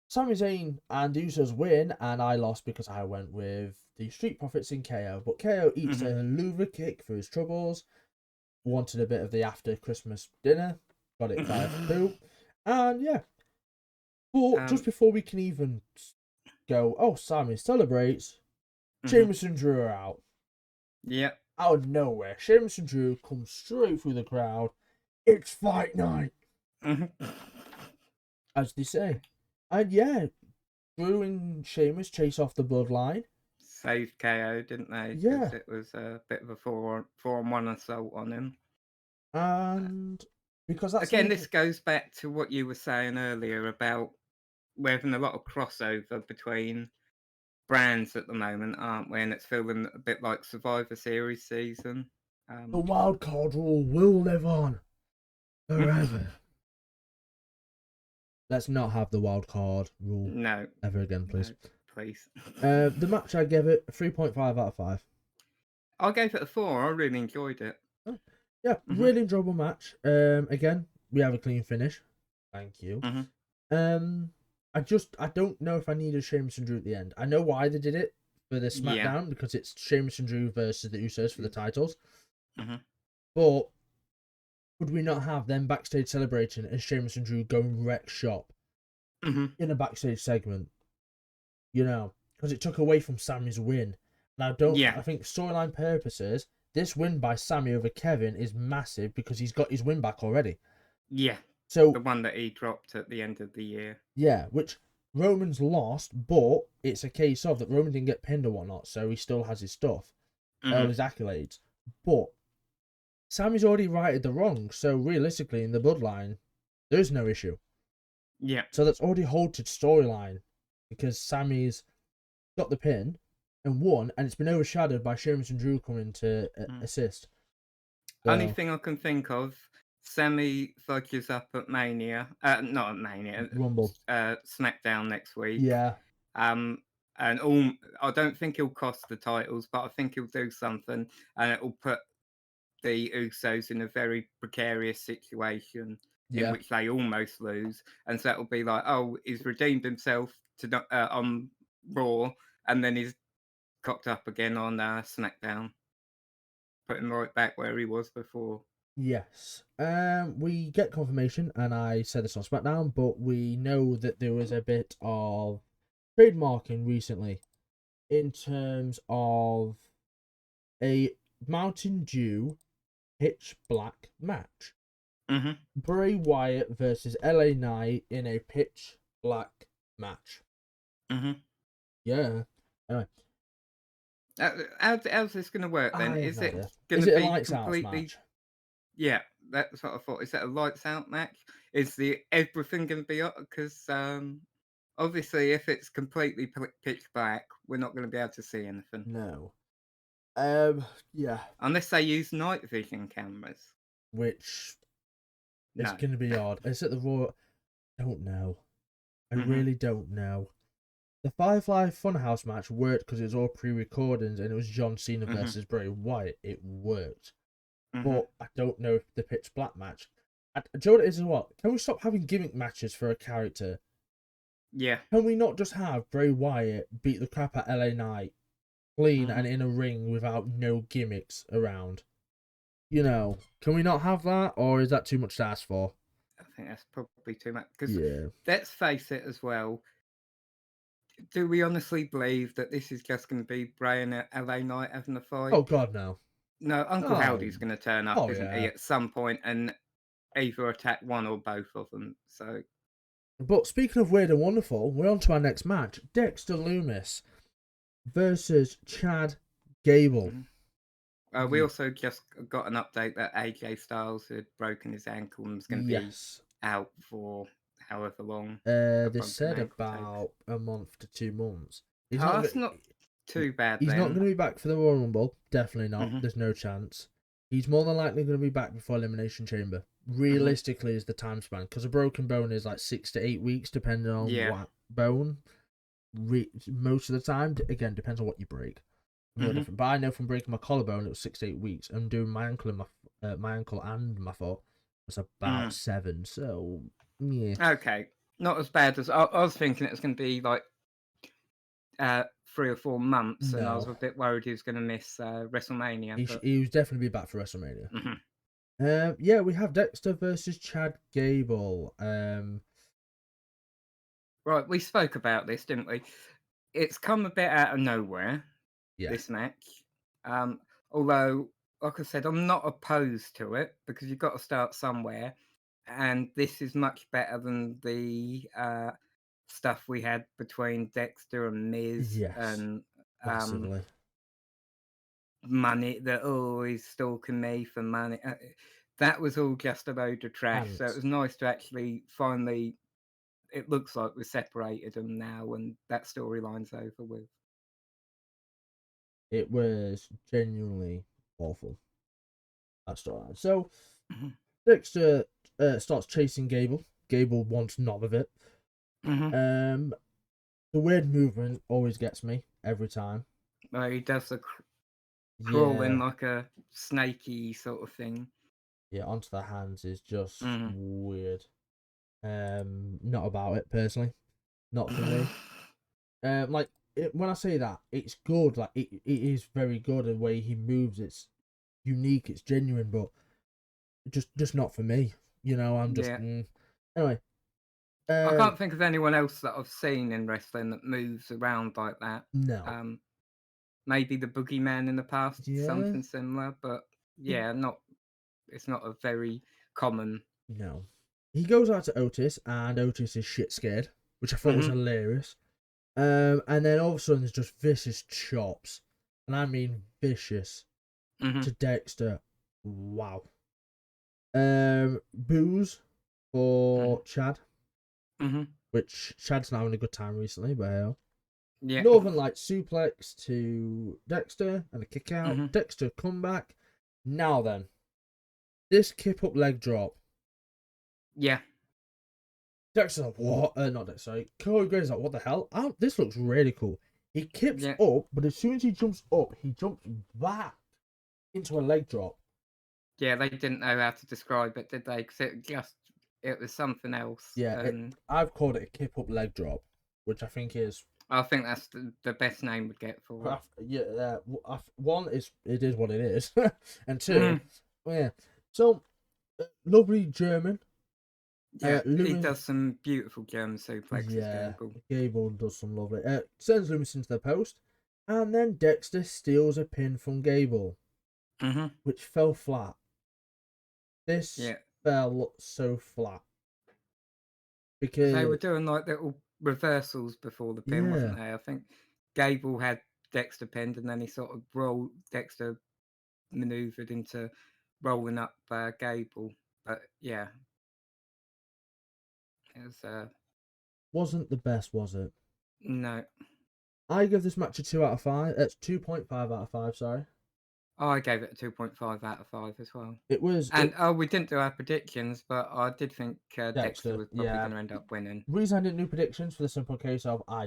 Sami Zayn and the Usos win, and I lost because I went with the Street Profits in KO. But KO eats a haluva kick for his troubles. Wanted a bit of the after Christmas dinner. Got it by a poop. And yeah. But just before we can even go, oh, Sami celebrates, Sheamus and Drew are out. Yep. Out of nowhere, Sheamus and Drew come straight through the crowd. It's fight night. As they say. And yeah, Drew and Sheamus chase off the bloodline. Saved KO, didn't they? Yeah. Because it was a bit of a 4-on-1 assault on him. And because that's again, this goes back to what you were saying earlier about we're having a lot of crossover between brands at the moment, aren't we? And it's feeling a bit like Survivor Series season. The wild card rule will live on forever. Let's not have the wild card rule ever again, please. No, please. The match, I gave it a 3.5 out of 5. I gave it a 4. I really enjoyed it. Oh, yeah, really enjoyable match. Again, we have a clean finish. Thank you. I don't know if I needed Sheamus and Drew at the end. I know why they did it for the SmackDown, because it's Sheamus and Drew versus the Usos for the titles. But would we not have them backstage celebrating as Sheamus and Drew go and wreck shop in a backstage segment? You know, because it took away from Sammy's win. And I think storyline purposes, this win by Sammy over Kevin is massive because he's got his win back already. Yeah. So the one that he dropped at the end of the year. Yeah, which Roman's lost, but it's a case of that Roman didn't get pinned or whatnot, so he still has his stuff, all his accolades. But Sammy's already righted the wrong, so realistically, in the bloodline, there's no issue. Yeah. So that's already halted storyline because Sammy's got the pin and won, and it's been overshadowed by Sheamus and Drew coming to assist. So, only thing I can think of, Sammy fudges up at Mania, not at Mania, Rumble, SmackDown next week. Yeah. And I don't think he'll cost the titles, but I think he'll do something, and it will put the Usos in a very precarious situation in which they almost lose, and so it'll be like, oh, he's redeemed himself on Raw, and then he's cocked up again on SmackDown, put him right back where he was before. Yes. We get confirmation, and I said this on SmackDown, but we know that there was a bit of trademarking recently in terms of a Mountain Dew pitch black match. Bray Wyatt versus LA Knight in a pitch black match. Mhm. Yeah. Anyway, How's this gonna work then? I have Is no it idea. Is gonna it a be lights out completely? match? Yeah, that's what I thought. Is it a lights out match? Is the everything gonna be up? Because obviously, if it's completely pitch black, we're not gonna be able to see anything No. Yeah. unless they use night vision cameras. Which is No. going to be odd. Is it the Raw? Don't know. I Mhm. really don't know. The Firefly Funhouse match worked because it was all pre-recordings and it was John Cena Mhm. versus Bray Wyatt. It worked, Mhm. but I don't know if the pitch black match. Do you know what it is? What? Can we stop having gimmick matches for a character? Yeah. Can we not just have Bray Wyatt beat the crap at LA Knight clean and Mhm. in a ring without no gimmicks around? You know, can we not have that, or is that too much to ask for? I think that's probably too much. Because Yeah. let's face it as well. Do we honestly believe that this is just going to be Bray and LA Knight having a fight? Oh God, no. No, Uncle Oh, Howdy's going to turn up, oh isn't he, yeah. at some point and either attack one or both of them. So, But speaking of weird and wonderful, we're on to our next match: Dexter Lumis versus Chad Gable. mhm. We also just got an update that AJ Styles had broken his ankle and was going to be Yes. out for however long a They broken said ankle takes. about a month to 2 months. He's Oh, not. that's not too bad He's not then. going to be back for the Royal Rumble. Definitely not. Hmm. There's no chance. He's more than likely going to be back before Elimination Chamber. Hmm. Realistically, is the time span because a broken bone is like 6 to 8 weeks, depending on Yeah. what bone. Most of the time, again, depends on what you break. No Hmm. different. But I know from breaking my collarbone, it was 6 to 8 weeks, and doing my ankle and my ankle and my foot was about Mm. 7. So yeah, Okay. Not as bad as I was thinking it was going to be like 3 or 4 months, and I was no, a bit worried he was going to miss WrestleMania. But he was definitely be back for WrestleMania. mhm. Yeah, we have Dexter versus Chad Gable. Right, we spoke about this, didn't we? It's come a bit out of nowhere, Yeah, this match. Although, like I said, I'm not opposed to it because you've got to start somewhere, and this is much better than the stuff we had between Dexter and Miz yes, and um, massively. money. That oh, he's stalking me for money. That was all just a load of trash. And So it was nice to actually finally. It looks like we've separated them now, and that storyline's over with. it was genuinely awful. That storyline. So Mhm. Dexter starts chasing Gable. Gable wants none of it. Mhm. Um, the weird movement always gets me every time. He does the crawling Yeah, like a snaky sort of thing. yeah, onto the hands is just Mhm. weird. Not about it personally. Not for me. Like when I say that, it's good. Like it is very good. The way he moves, it's unique. It's genuine, but just not for me. You know, I'm just Yeah. anyway. I Um, can't think of anyone else that I've seen in wrestling that moves around like that. no, Um, maybe the Boogeyman in the past, yeah, something similar, but he yeah, not. It's not a very common. no. He goes out to Otis, and Otis is shit scared, which I thought was Mhm. hilarious. And then all of a sudden, there's just vicious chops, and I mean vicious Mhm. to Dexter. Wow. Booze Mhm. for Chad, Mhm. which Chad's not having a good time recently, but hell. Yeah. Northern Light suplex to Dexter and a kick out. Mhm. Dexter comeback. Now then, this kip up leg drop. Yeah. Dexter's like, what? Not Dexter, sorry. Corey Graves like, what the hell? Oh, this looks really cool. He kips Yeah. up, but as soon as he jumps up, he jumps back into a leg drop. Yeah. They didn't know how to describe it, did they? Because it was something else, Yeah, and I've called it a kip up leg drop, which I think is I think that's the best name would get for it. yeah. One is it is what it is, and two, Mhm. well, yeah. So lovely German. Yeah, he Loomis, does some beautiful German suplexes, yeah, Gable. Gable does some lovely. Sends Loomis into the post, and then Dexter steals a pin from Gable, Mhm. which fell flat. This Yeah, fell so flat because they were because doing like little reversals before the pin, wasn't Yeah. there? I think Gable had Dexter pinned, and then he sort of rolled Dexter maneuvered into rolling up Gable. But yeah, it was Wasn't the best, was it? no. I give this match a 2 out of 5. It's 2.5 out of 5, sorry. Oh, I gave it a 2.5 out of 5 as well. It was And oh, we didn't do our predictions, but I did think Dexter Dexter, was probably yeah. going to end up winning. Reason I didn't do predictions for the simple case of I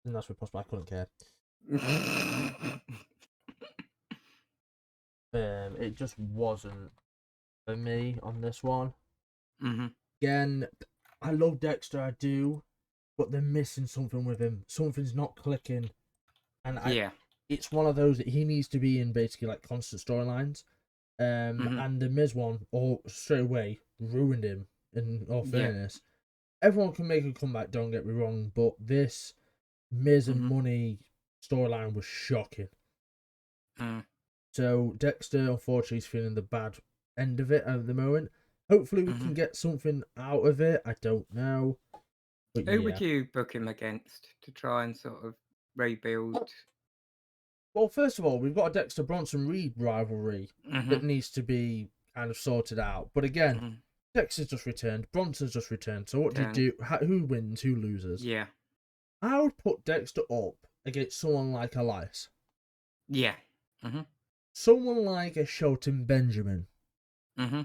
and that's possible, I couldn't care. It just wasn't for me on this one. Mm-hmm. Again, I love Dexter, I do, but they're missing something with him. Something's not clicking, and Yeah. it's one of those that he needs to be in basically like constant storylines. Mm-hmm. And the Miz one, all straight away ruined him. In all Yeah. fairness, everyone can make a comeback. Don't get me wrong, but this Miz and Mm-hmm. Money storyline was shocking. Mm. So Dexter, unfortunately, is feeling the bad end of it at the moment. Hopefully, we Mm-hmm. can get something out of it. I don't know, but Who yeah. would you book him against to try and sort of rebuild? Well, first of all, we've got a Dexter Bronson Reed rivalry Mm-hmm. that needs to be kind of sorted out. But again, Mm-hmm. Dexter's just returned, Bronson's just returned. So what do you Turn. do? Who wins? Who loses? Yeah. I would put Dexter up against someone like Elias, Yeah. Mm-hmm. someone like a Shelton Benjamin, Mm-hmm.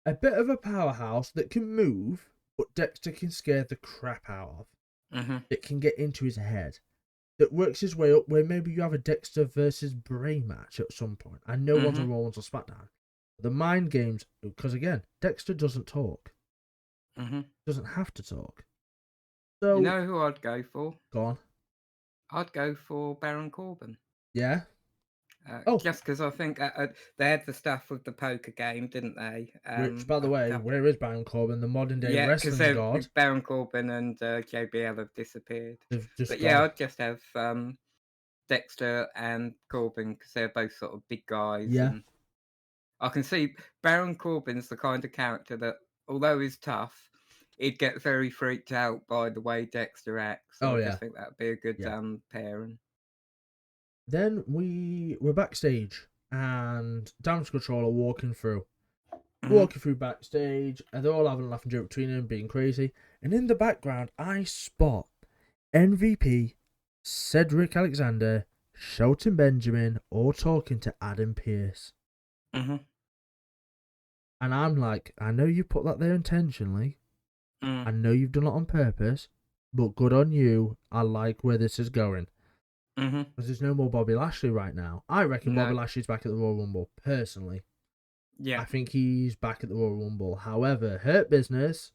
a bit of a powerhouse that can move, but Dexter can scare the crap out of. Mm-hmm. That can get into his head. That works his way up where maybe you have a Dexter versus Bray match at some point. I know one's Mm-hmm. on Raw, one's on SmackDown. The mind games, because again, Dexter doesn't talk. Mm-hmm. Doesn't have to talk. You So, know who I'd go for? go on. I'd go for Baron Corbin. Yeah? Oh, Just because I think they had the stuff with the poker game, didn't they? which, by the A way, couple. where is Baron Corbin, the modern day Yeah, because wrestling god? Baron Corbin and JBL have disappeared. They've just But yeah, gone. I'd just have Dexter and Corbin because they're both sort of big guys, Yeah. and I can see Baron Corbin's the kind of character that, although he's tough, he'd get very freaked out by the way Dexter acts. So Oh, I yeah. just think that'd be a good Yeah. pairing. Then we were backstage and Damage Control are walking through. Mm-hmm. Walking through backstage, and they're all having a laughing joke between them, being crazy. And in the background, I spot MVP, Cedric Alexander, Shelton Benjamin, all talking to Adam Pearce. Mm-hmm. And I'm like, I know you put that there intentionally. I know you've done it on purpose, but good on you. I like where this is going. Mm-hmm. Because there's no more Bobby Lashley right now. I reckon No. Bobby Lashley's back at the Royal Rumble, personally. Yeah. I think he's back at the Royal Rumble. However, Hurt Business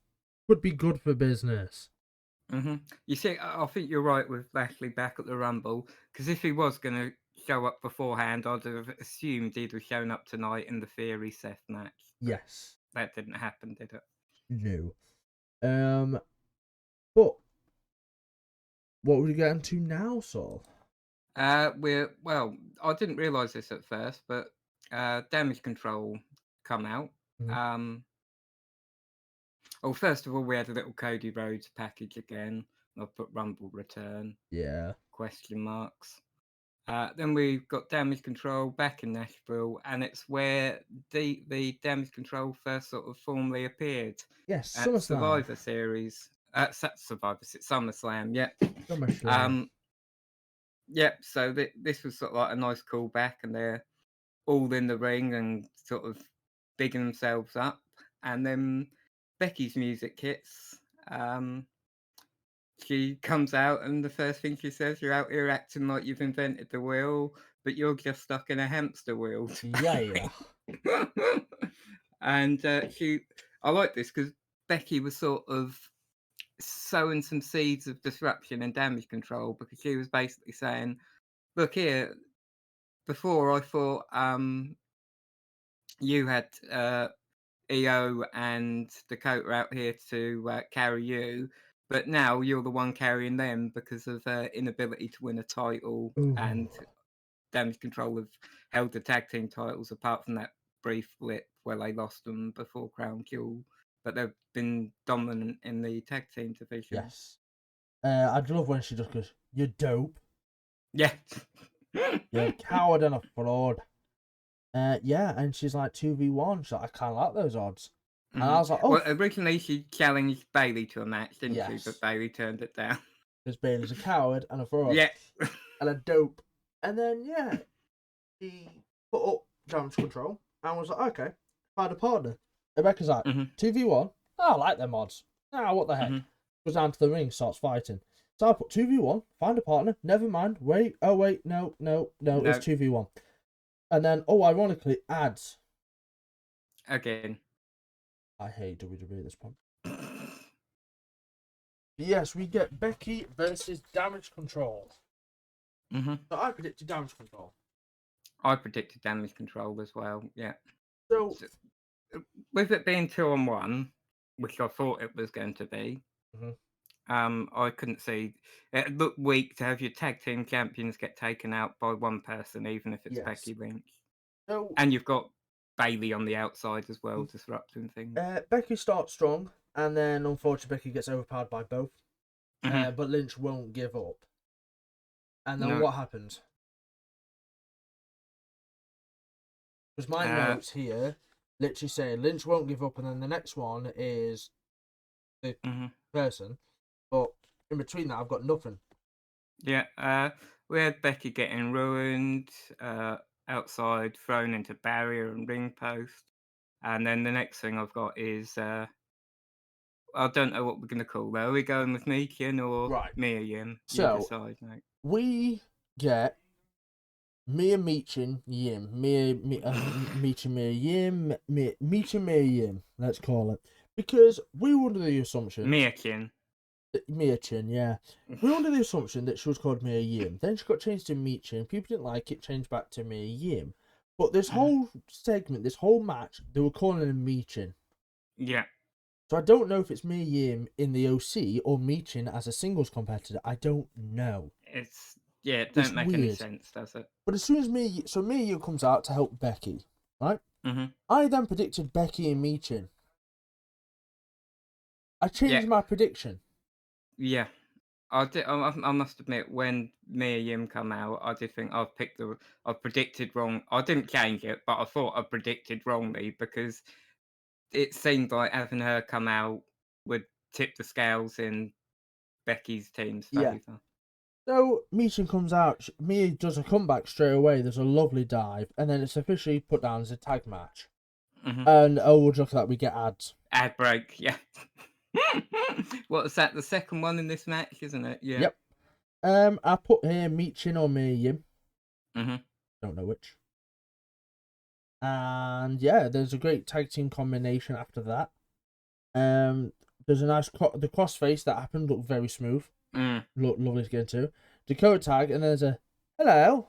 would be good for business. Mm-hmm. You see, I think you're right with Lashley back at the Rumble, because if he was going to show up beforehand, I'd have assumed he'd have shown up tonight in the Theory Seth match. Yes. That didn't happen, did it? No. But what would we get into now, Saul? Well, I didn't realise this at first, but Damage Control come out. Mhm. Well, first of all, we had a little Cody Rhodes package again. I've put Rumble return. Yeah. Question marks. Then we've got Damage Control back in Nashville, and it's where the Damage Control first sort of formally appeared Yes, at SummerSlam. Survivor Series. SummerSlam, yeah. SummerSlam. Yep, so this was sort of like a nice callback, and they're all in the ring and sort of bigging themselves up. And then Becky's music hits. She comes out, and the first thing she says, "You're out here acting like you've invented the wheel, but you're just stuck in a hamster wheel." Yeah. And I like this because Becky was sort of sowing some seeds of disruption and damage control, because she was basically saying, "Look here, before I thought you had EO and Dakota out here to carry you, but now you're the one carrying them because of inability to win a title." Ooh. And Damage Control have held the tag team titles apart from that brief blip where they lost them before Crown Jewel, but they've been dominant in the tag team division. Yes. I'd love when she just goes, "You're dope. Yeah. You're a coward and a fraud." Yeah, and she's like 2v1. She's like, I kind of like those odds. And I was like, oh, Well, originally she challenged Bailey to a match, didn't she? yes. But Bailey turned it down. Because Bailey's a coward and a fraud. Yeah. And a dope. And then, yeah, he put up damage control and was like, okay, find a partner. Rebecca's like, 2v1? Oh, I like them odds. Ah, what the heck? Goes down to the ring, starts fighting. So I put 2v1, find a partner, never mind, wait, oh wait, no, it's 2v1. And then, oh, ironically, adds. Again. I hate WWE at this point. Yes, we get Becky versus Damage Control. So I predicted Damage Control. I predicted Damage Control as well, yeah. So with it being 2-on-1, which I thought it was going to be, I couldn't see. It looked weak to have your tag team champions get taken out by one person, even if it's Becky Lynch. So, and you've got Bailey on the outside as well, disrupting things. Becky starts strong, and then unfortunately Becky gets overpowered by both. But Lynch won't give up. And then what happens? Because my notes here literally say Lynch won't give up, and then the next one is the person. But in between that, I've got nothing. Yeah, we had Becky getting ruined, outside, thrown into barrier and ring post. And then the next thing I've got is, I don't know what we're going to call that. Are we going with Meekin or Mia Yim? So, decide, mate. We get Mia Meechin Yim. Meechin Mia Yim. Meechin Mia Yim, let's call it. Because we were under the assumption... Mia-chin, yeah. We were under the assumption that she was called Mia Yim. Then she got changed to Meechin. People didn't like it, changed back to Mia Yim. But this whole segment, this whole match, they were calling her Meechin. Yeah. So I don't know if it's Mia Yim in the OC or Meechin as a singles competitor. I don't know. It don't make any sense, does it? But as soon as Mia Yim comes out to help Becky, right? I then predicted Becky and Meechin. I changed my prediction. Yeah. I must admit, when Mia Yim come out, I did think I predicted wrong. I didn't change it, but I thought I predicted wrongly because it seemed like having her come out would tip the scales in Becky's team's favour. So Meechin comes out, Mia does a comeback straight away. There's a lovely dive, and then it's officially put down as a tag match. And we'll look at that. We get ads. Ad break, yeah. What is that? The second one in this match, isn't it? Yeah. Yep. I put here Meechin or Mia Yim. Don't know which. And yeah, there's a great tag team combination after that. There's a nice the crossface that happened, looked very smooth. Looked lovely to get into. Dakota tag, and there's a hello,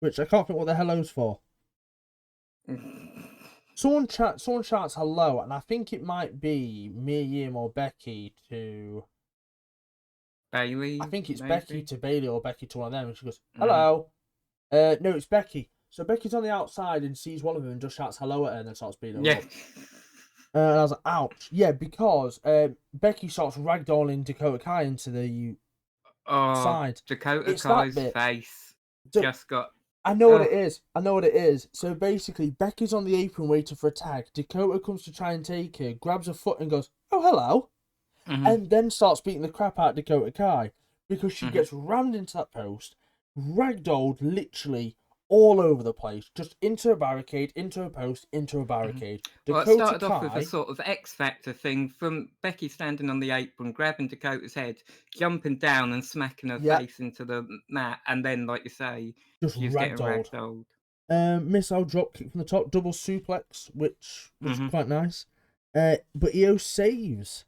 which I can't think what the hello's for. Someone shouts hello, and I think it might be Mia Yim or Becky to Bailey. I think it's maybe Becky to Bailey or Becky to one of them, and she goes hello. No, it's Becky. So Becky's on the outside and sees one of them and just shouts hello at her and then starts beating her up. And I was like, ouch. Yeah, because Becky starts ragdolling Dakota Kai into the side. Dakota Kai's face just got... I know what it is. So basically, Becky's on the apron waiting for a tag. Dakota comes to try and take her, grabs her foot and goes, oh, hello. And then starts beating the crap out of Dakota Kai because she gets rammed into that post, ragdolled literally all over the place, just into a barricade, into a post, into a barricade. Well, it started off with a sort of X Factor thing from Becky standing on the apron, grabbing Dakota's head, jumping down and smacking her face into the mat, and then, like you say, she's getting ragdolled. Missile drop kick from the top, double suplex, which was quite nice. But Io saves.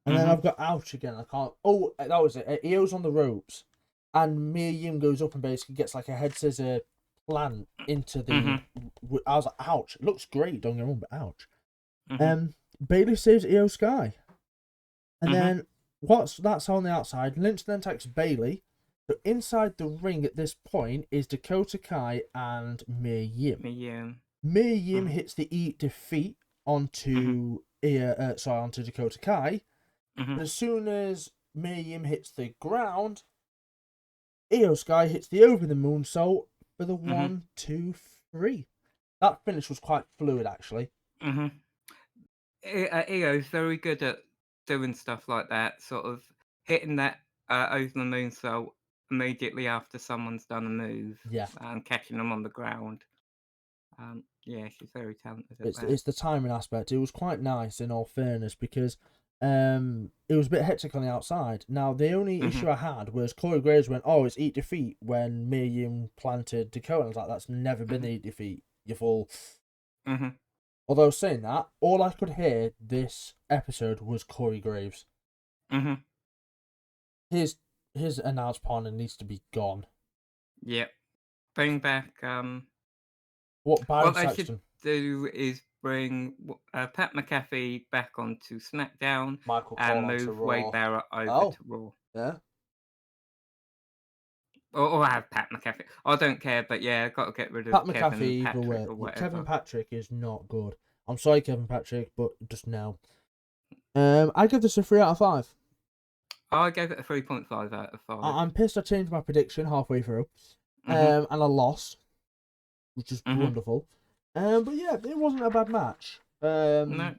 And then I've got ouch again. I can't... Oh, that was it. Io's on the ropes. And Mia Yim goes up and basically gets like a head scissor plant into the... I was like, ouch. It looks great, don't get me wrong, but ouch. Bailey saves Io Sky. And then that's on the outside. Lynch then attacks Bailey. So inside the ring at this point is Dakota Kai and Mia Yim. Mia Yim hits the Eat Defeat onto onto Dakota Kai. But as soon as Miriam hits the ground, Io Sky hits the over the moonsault for the 1, 2, 3. That finish was quite fluid, actually. Io's very good at doing stuff like that, sort of hitting that over the moonsault immediately after someone's done a move, Yeah. and catching them on the ground. Yeah, she's very talented at that. It's the timing aspect. It was quite nice, in all fairness, because it was a bit hectic on the outside. Now, the only issue I had was Corey Graves went, "Oh, it's eat defeat," when Miriam planted Dakota. I was like, "That's never been the eat defeat. You fool." Although saying that, all I could hear this episode was Corey Graves. His announce partner needs to be gone. Yep. Bring back What Byron they Saxton should do is bring Pat McAfee back onto SmackDown Michael and Cole onto move Raw. Wade Barrett over to Raw. Yeah. Or have Pat McAfee. I don't care, but yeah, got to get rid of Pat Kevin McAfee Patrick either way. or whatever. Kevin Patrick is not good. I'm sorry, Kevin Patrick, but just no. I give this a 3 out of 5. I gave it a 3.5 out of 5. I'm pissed I changed my prediction halfway through. And I lost, which is wonderful. But yeah, it wasn't a bad match. No.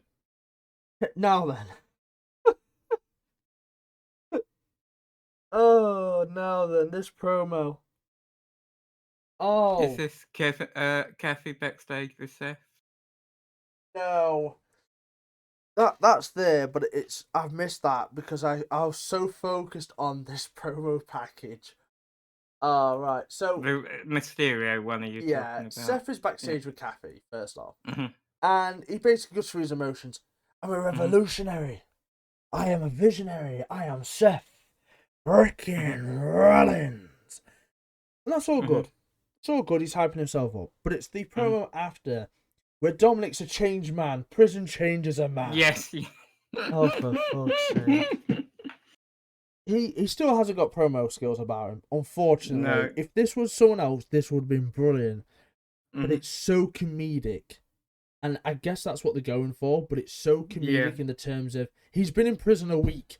Now then. Oh, now then, this promo. Oh. Is this Kathy backstage with Seth? No. That's there, but I've missed that because I was so focused on this promo package. Oh, right. So The Mysterio one, are you talking about? Seth is backstage with Kathy, first off. And he basically goes through his emotions. I'm a revolutionary. I am a visionary. I am Seth freaking Rollins. And that's all good. It's all good. He's hyping himself up. But it's the promo after where Dominic's a changed man. Prison changes a man. Yes. Oh, for fuck's sake. He still hasn't got promo skills about him, unfortunately. No. If this was someone else, this would have been brilliant. But it's so comedic. And I guess that's what they're going for, but it's so comedic in the terms of he's been in prison a week.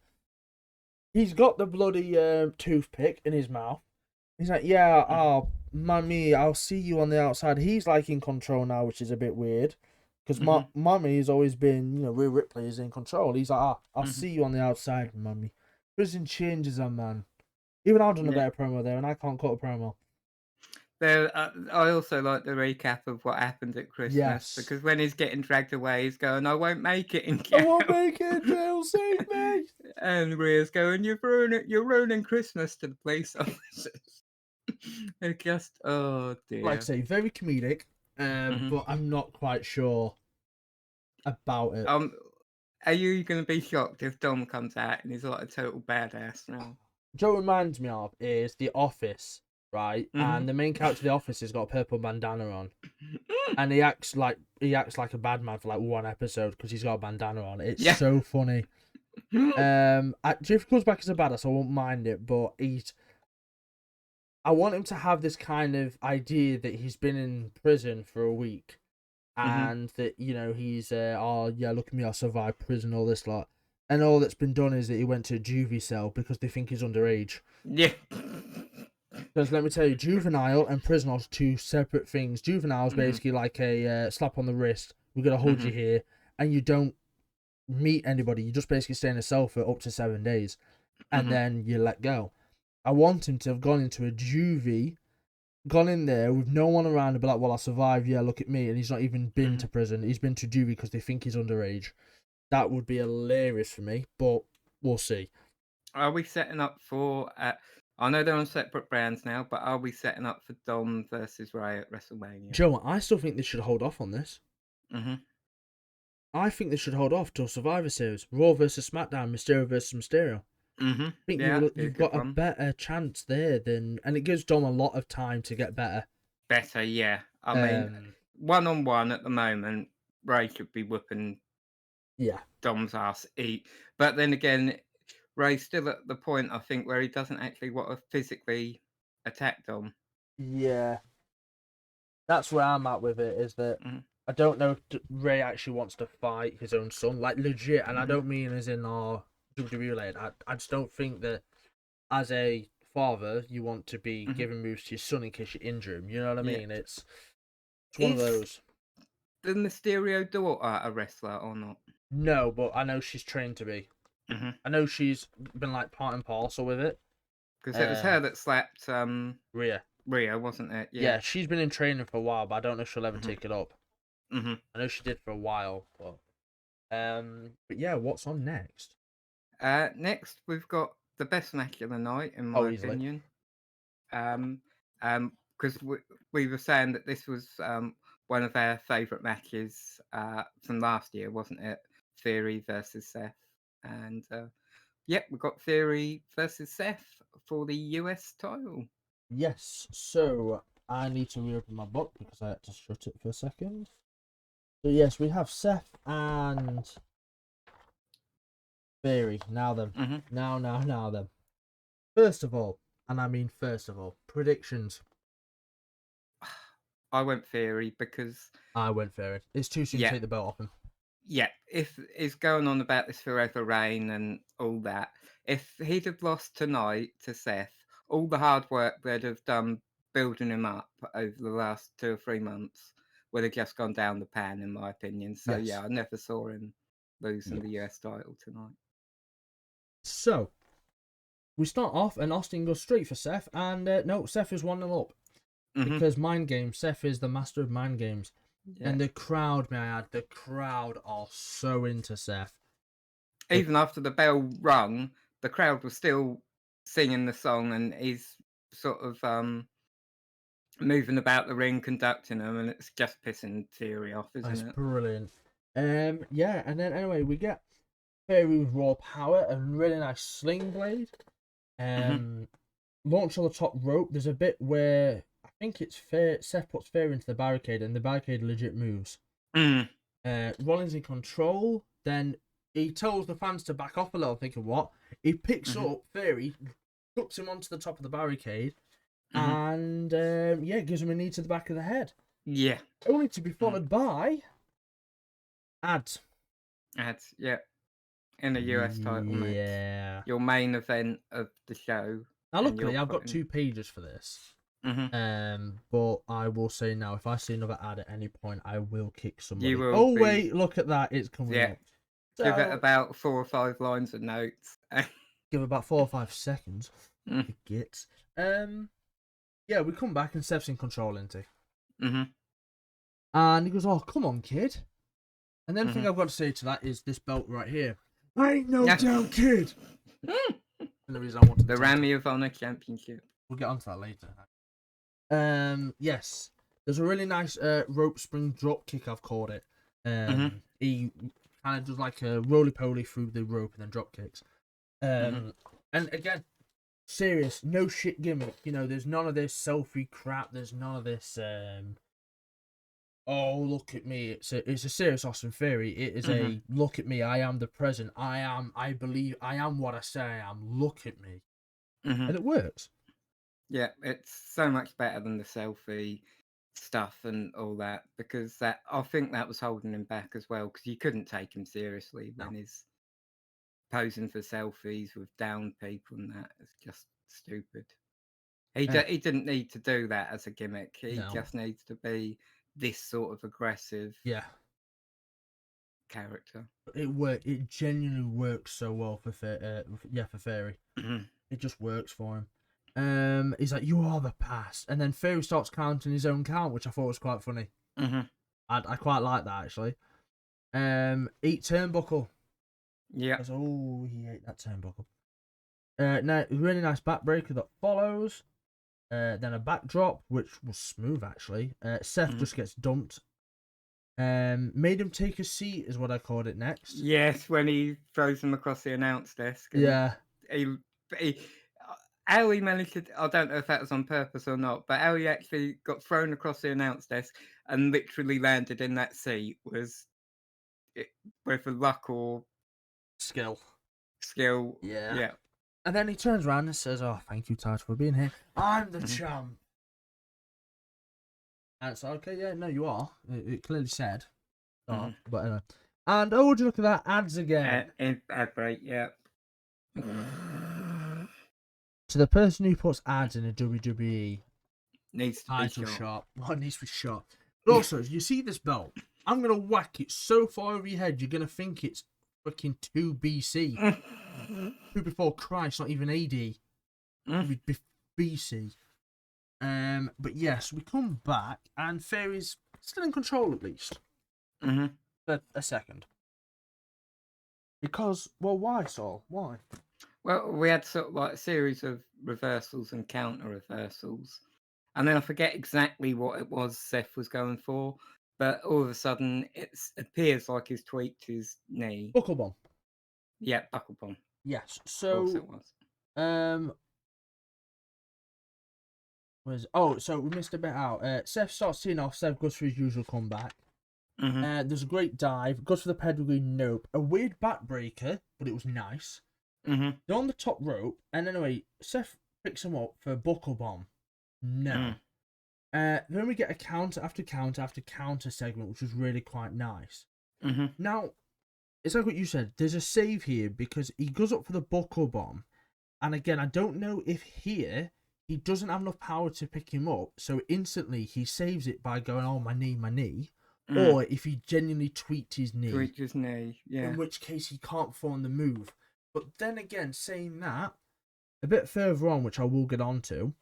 He's got the bloody toothpick in his mouth. He's like, Mummy, I'll see you on the outside. He's like in control now, which is a bit weird. Because Mummy has always been, Rhea Ripley is in control. He's like, I'll see you on the outside, Mummy. Prison changes a man. Even I've done a better promo there, and I can't cut a promo. I also like the recap of what happened at Christmas, because when he's getting dragged away, he's going, "I won't make it in jail. I won't make it in jail, save me!" And Rhea's going, "You're ruining Christmas to the police officers." It's just, oh dear. Like I say, very comedic, but I'm not quite sure about it. Are you going to be shocked if Dom comes out and he's like a total badass now? Joe reminds me of is The Office, right? And the main character of The Office has got a purple bandana on, and he acts like a bad man for like one episode because he's got a bandana on. It's so funny. If he comes back as a badass, I won't mind it, but I want him to have this kind of idea that he's been in prison for a week. And that, he's, look at me, I survived prison, all this lot. And all that's been done is that he went to a juvie cell because they think he's underage. Yeah. Because let me tell you, juvenile and prison are two separate things. Juvenile is basically like a slap on the wrist. We're going to hold you here. And you don't meet anybody. You just basically stay in a cell for up to 7 days. And then you let go. I want him to have gone into a juvie, gone in there with no one around and be like, well, I survived, look at me. And he's not even been to prison. He's been to juvie because they think he's underage. That would be hilarious for me, but we'll see. Are we setting up for... I know they're on separate brands now, but are we setting up for Dom versus Ray at WrestleMania? Joe, I still think they should hold off on this. I think they should hold off till Survivor Series. Raw versus SmackDown, Mysterio versus Mysterio. I think you've got a better chance there than... And it gives Dom a lot of time to get better. Better, yeah. I mean, one-on-one at the moment, Ray could be whooping Dom's ass. But then again, Ray's still at the point, I think, where he doesn't actually want to physically attack Dom. Yeah. That's where I'm at with it, is that I don't know if Ray actually wants to fight his own son. Like, legit, and I don't mean as in, WWE related. I just don't think that as a father you want to be Mhm. giving moves to your son in case you injure him. You know what I Yeah. mean? It's one of Is those. the Mysterio daughter a wrestler or not? No, but I know she's trained to be. Mhm. I know she's been like part and parcel with it. Because it was her that slapped Rhea. Rio, wasn't it? Yeah. Yeah, she's been in training for a while, but I don't know if she'll ever Mhm. take it up. Mhm. I know she did for a while, but yeah, what's on next? Next we've got the best match of the night, in Oh, my easily. opinion. Um, because we were saying that this was one of our favourite matches from last year, wasn't it? Theory versus Seth, and yep, we got Theory versus Seth for the US title. Yes, so I need to reopen my book because I had to shut it for a second. So yes, we have Seth and Theory. Now then. Hmm. Now then. First of all, and I mean first of all, predictions. I went Theory because I went Theory. It's too soon to yeah, take the belt off him. yeah, if he's going on about this forever reign and all that, if he'd have lost tonight to Seth, all the hard work they'd have done building him up over the last 2 or 3 months would have just gone down the pan, in my opinion. So Yes. yeah, I never saw him losing Yes. the US title tonight. So we start off, and Austin goes straight for Seth, and no, Seth is 1-0 up Hmm. because mind games. Seth is the master of mind games, Yeah. and the crowd, may I add, the crowd are so into Seth. Even after the bell rung, the crowd was still singing the song, and he's sort of moving about the ring, conducting them, and it's just pissing Theory off, That's isn't it? brilliant. Yeah, and then anyway, we get Fairy with raw power, a really nice sling blade. Hmm. Launch on the top rope. There's a bit where I think it's fair. Seth puts Fairy into the barricade, and the barricade legit moves. Mm. Rollins in control. Then he tells the fans to back off a little, thinking what? He picks Hmm. up Fairy, puts him onto the top of the barricade, Hmm. and yeah, gives him a knee to the back of the head. Yeah. Only to be Mm. followed by ads. That's yeah. In a US title match. Yeah. Your main event of the show. Now, And you're luckily, I've got putting 2 pages for this. hmm But I will say now, if I see another ad at any point, I will kick you somebody. will Oh be wait, look at that! It's coming yeah. up. Give it So about 4 or 5 lines of notes. give about 4 or 5 seconds. Mm. Gets. Yeah, we come back and Seth's in control, isn't he? Hmm. And he goes, "Oh, come on, kid." And then the Hmm. thing I've got to say to that is this belt right here. I ain't no Yeah. damn kid. And the reason I wanted The to take Rammy of Honor Championship. we'll get onto that later. Yes. There's a really nice rope spring drop kick, I've called it. Hmm. He kind of does like a roly poly through the rope and then drop kicks. Hmm. And again, serious, no shit gimmick. You know, there's none of this selfie crap. There's none of this. Oh, look at me. It's a serious Austin Theory. It is Hmm. a look at me. I am the present. I believe. I am what I say I am. Look at me. Hmm. And it works. Yeah, it's so much better than the selfie stuff and all that, because that I think that was holding him back as well, because you couldn't take him seriously No. when he's posing for selfies with down people, and that is just stupid. He didn't need to do that as a gimmick. He No. just needs to be this sort of aggressive Yeah. character. It worked. It genuinely works so well for for Fairy. Mhm. It just works for him. He's like, "You are the past," and then Fairy starts counting his own count, which I thought was quite funny. Mhm. I quite like that actually. Eat turnbuckle. Yeah. Oh, he ate that turnbuckle. Now really nice backbreaker that follows. Then a backdrop, which was smooth actually. Seth Mhm. just gets dumped. Made him take a seat is what I called it next. Yes, when he throws him across the announce desk, and Yeah. he how he managed to, I don't know if that was on purpose or not, but how he actually got thrown across the announce desk and literally landed in that seat was whether luck or Skill. skill. Yeah. Yeah. And then he turns around and says, "Oh, thank you, Taj, for being here. I'm the Mhm. champ." And it's like, okay, yeah, no, you are. It clearly said. Oh, Mhm. but anyway. And oh, would you look at that? Ads again. In ad break, yeah. To the person who puts ads in a WWE Needs to be title shot. shot, what needs to be shot. But also, you see this belt? I'm gonna whack it so far over your head, you're gonna think it's fucking 2 BC, 2 before Christ, not even AD, BC. But yes, we come back, and Fairy's still in control at least. For a second. Because, well, why, Saul? Why? Well, we had sort of like a series of reversals and counter reversals. And then I forget exactly what it was Seth was going for, but all of a sudden it appears like he's tweaked his knee. Buckle bomb. Yeah, buckle bomb. Yes. Of course it was. So we missed a bit out. Seth starts seeing off. Seth goes for his usual comeback. There's a great dive. Goes for the pedigree. Nope. A weird backbreaker, but it was nice. They're on the top rope, and anyway, Seth picks him up for a buckle bomb. No. Then we get a counter after counter after counter segment, which was really quite nice. Now, it's like what you said. There's a save here because he goes up for the buckle bomb, and again, I don't know if here he doesn't have enough power to pick him up, so instantly he saves it by going, "Oh, my knee," or if he genuinely tweaked his knee. Tweaked his knee, yeah. In which case he can't perform the move. But then again, saying that, a bit further on, which I will get onto,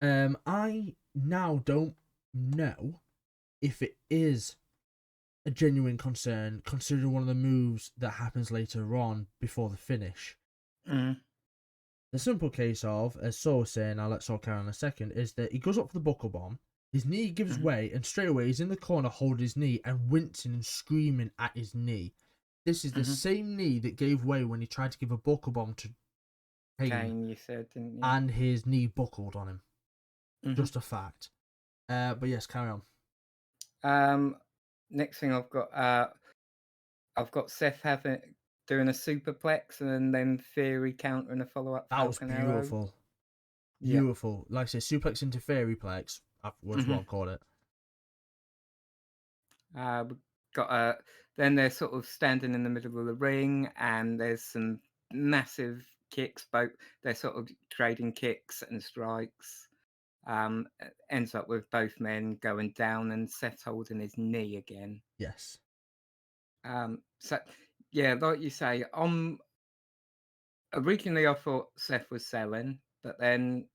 I now don't know if it is a genuine concern, considering one of the moves that happens later on before the finish. The simple case of, as Saul was saying, I'll let Saul carry on in a second, is that he goes up for the buckle bomb, his knee gives way, and straight away he's in the corner holding his knee and wincing and screaming at his knee. This is the same knee that gave way when he tried to give a buckle bomb to Kane, you said, didn't you? And his knee buckled on him. Just a fact. But yes, carry on. Next thing I've got Seth doing a superplex and then Theory countering a follow-up Falcon Arrow. That was beautiful. Beautiful. Yep. Like I said, suplex into Theoryplex. That's what I called it. We got then they're sort of standing in the middle of the ring, and there's some massive kicks. They're sort of trading kicks and strikes. Ends up with both men going down, and Seth holding his knee again. Yes. So yeah, like you say, originally I thought Seth was selling, but then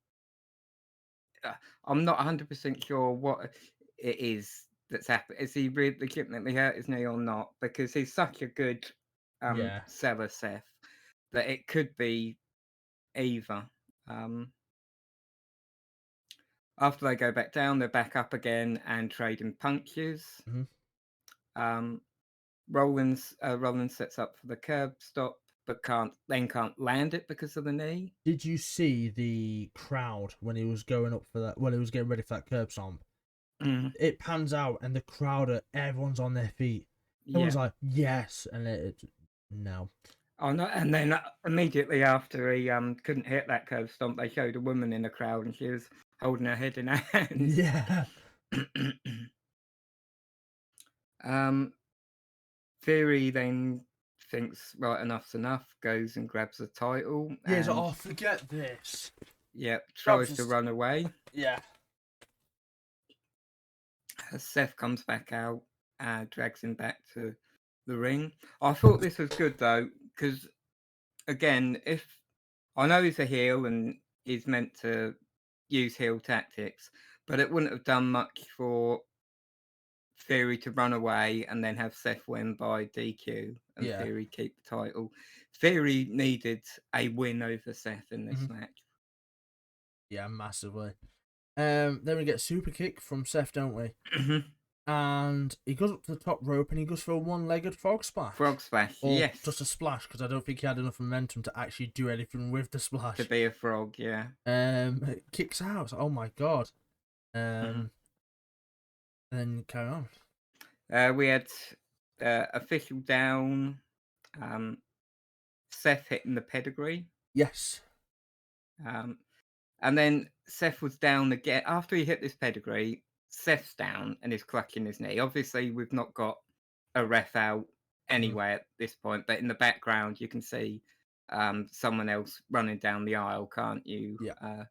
I'm not 100% sure what it is that's happened. Is he really legitimately hurt his knee or not? Because he's such a good seller, Seth, that it could be either. After they go back down, they're back up again and trading punches. Rollins sets up for the curb stop, but can't land it because of the knee. Did you see the crowd when he was going up for that? When he was getting ready for that curb stomp, it pans out and the crowd, everyone's on their feet. Everyone's like, "Yes," and no. Oh no! And then immediately after he couldn't hit that curb stomp, they showed a woman in the crowd and she was holding her head in her hands. Yeah. Theory then thinks, right, enough's enough, goes and grabs the title. Yeah, he's like, "Oh, forget this." Yeah, tries to run away. Yeah. Seth comes back out, drags him back to the ring. I thought this was good though, because again, if I know he's a heel and he's meant to use heel tactics, but it wouldn't have done much for Theory to run away and then have Seth win by DQ and Theory keep the title. Theory needed a win over Seth in this match. Yeah, massively. Then we get a super kick from Seth, don't we? And he goes up to the top rope and he goes for a one-legged frog splash. Frog splash, yes. Just a splash, because I don't think he had enough momentum to actually do anything with the splash. To be a frog, yeah. Kicks out. Oh my god. And then carry on. We had official down. Seth hitting the pedigree. Yes. And then Seth was down again. After he hit this pedigree, Seth's down and is clutching his knee. Obviously, we've not got a ref out anyway at this point, but in the background, you can see someone else running down the aisle, can't you? Yeah.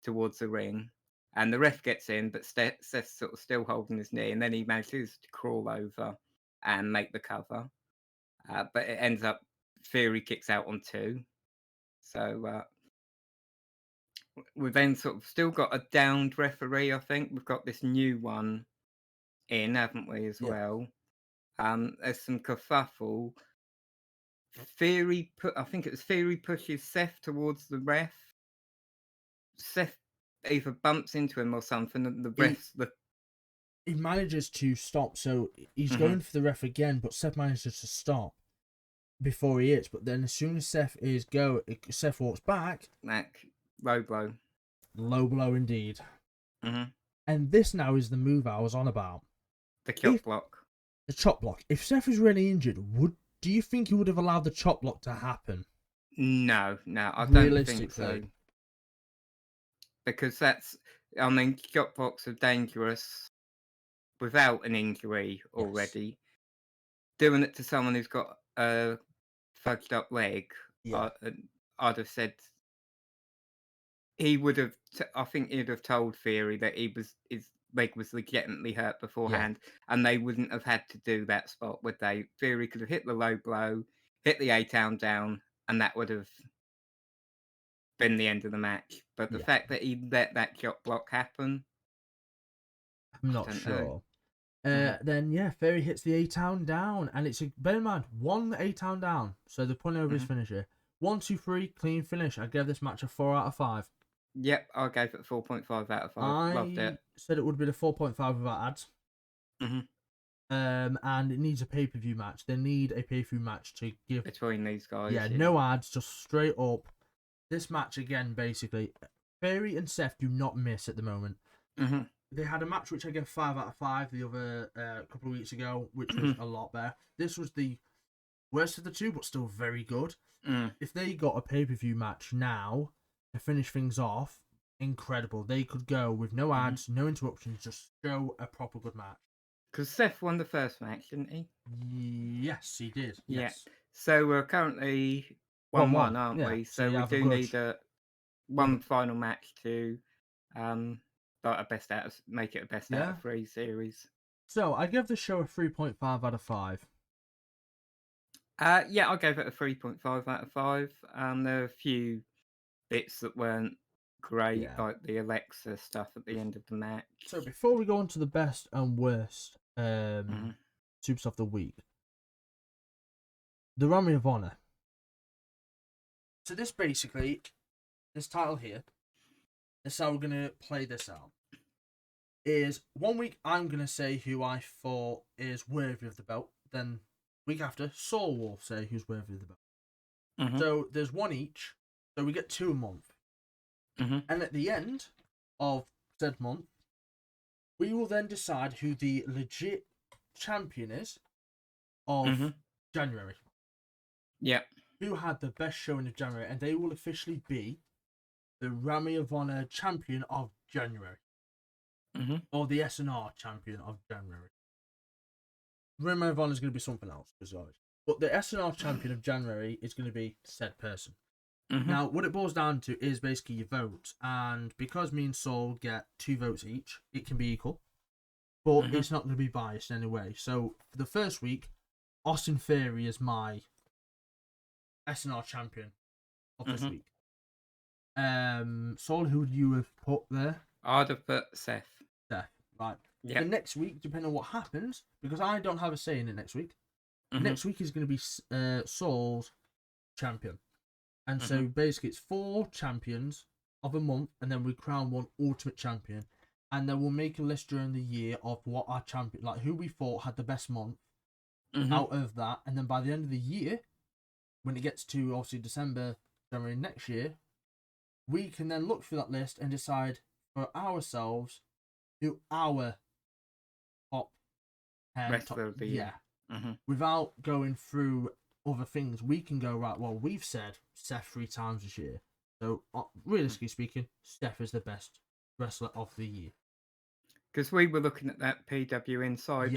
Towards the ring. And the ref gets in, but Seth's sort of still holding his knee, and then he manages to crawl over and make the cover. But it ends up Theory kicks out on 2. So we've then sort of still got a downed referee, I think. We've got this new one in, haven't we, as Yeah. well? There's some kerfuffle. I think it was Theory pushes Seth towards the ref. Seth either bumps into him or something, and the ref's He manages to stop, so he's Mhm. going for the ref again, but Seth manages to stop before he hits. But then, as soon as Seth walks back. Low blow. Low blow indeed. Mhm. And this now is the move I was on about. The chop block. The chop block. If Seth was really injured, do you think he would have allowed the chop block to happen? No, I don't think so. Because chop blocks are dangerous without an injury already. Yes. Doing it to someone who's got a fudged up leg, Yeah. I'd have said he would have. I think he'd have told Theory that his leg was legitimately hurt beforehand, and they wouldn't have had to do that spot, would they? Theory could have hit the low blow, hit the A-Town down, and that would have been the end of the match. But the fact that he let that chop block happen, I'm not sure. Mhm. Then Theory hits the A-Town down, and bear in mind, 1 A-Town down, so they're pulling over his finisher. 1, 2, 3, clean finish. I gave this match a 4 out of 5. Yep, I gave it 4.5 out of 5. Loved I it. said it would have been a 4.5 without ads. Mhm. And it needs a pay-per-view match. They need a pay-per-view match to give Between these guys. Yeah, no ads, just straight up. This match again, basically, Theory and Seth do not miss at the moment. Mhm. They had a match which I gave 5 out of 5 the other couple of weeks ago, which was a lot better. This was the worst of the two, but still very good. If they got a pay-per-view match now to finish things off, incredible. They could go with no ads, no interruptions, just show a proper good match. Because Seth won the first match, didn't he? Yes, he did. Yeah. Yes. So we're currently 1-1, aren't we? So we do need one final match to make it a best out of 3 series. So I give the show a 3.5 out of 5. I gave it a 3.5 out of 5. There are a few bits that weren't great, like the Alexa stuff at the end of the match. So before we go on to the best and worst Superstar of the week, the Ring of Honor. So this title here, this is how we're going to play this out. Is 1 week I'm going to say who I thought is worthy of the belt. Then week after, Saul will say who's worthy of the belt. So there's one each. So we get 2 a month. And at the end of said month, we will then decide who the legit champion is of January. Yeah. Who had the best showing of January, and they will officially be the Ring of Honor champion of January. Or the SNR champion of January. Ring of Honor is going to be something else, but the SNR champion of January is going to be said person. Now, what it boils down to is basically your votes, and because me and Saul get 2 votes each, it can be equal, but it's not going to be biased in any way. So, for the first week, Austin Theory is my SNR champion of this week. Saul, who would you have put there? I'd have put Seth. Right. Yep. The next week, depending on what happens, because I don't have a say in it next week, next week is going to be Saul's champion. And so basically it's 4 champions of a month, and then we crown 1 ultimate champion. And then we'll make a list during the year of what our champion, like who we thought had the best month out of that. And then by the end of the year, when it gets to obviously December, January next year, we can then look through that list and decide for ourselves who our top 10 rest of the year. Without going through other things, we can go, right, well, we've said Seth 3 times this year. So, realistically speaking, Steph is the best wrestler of the year. Because we were looking at that PW Inside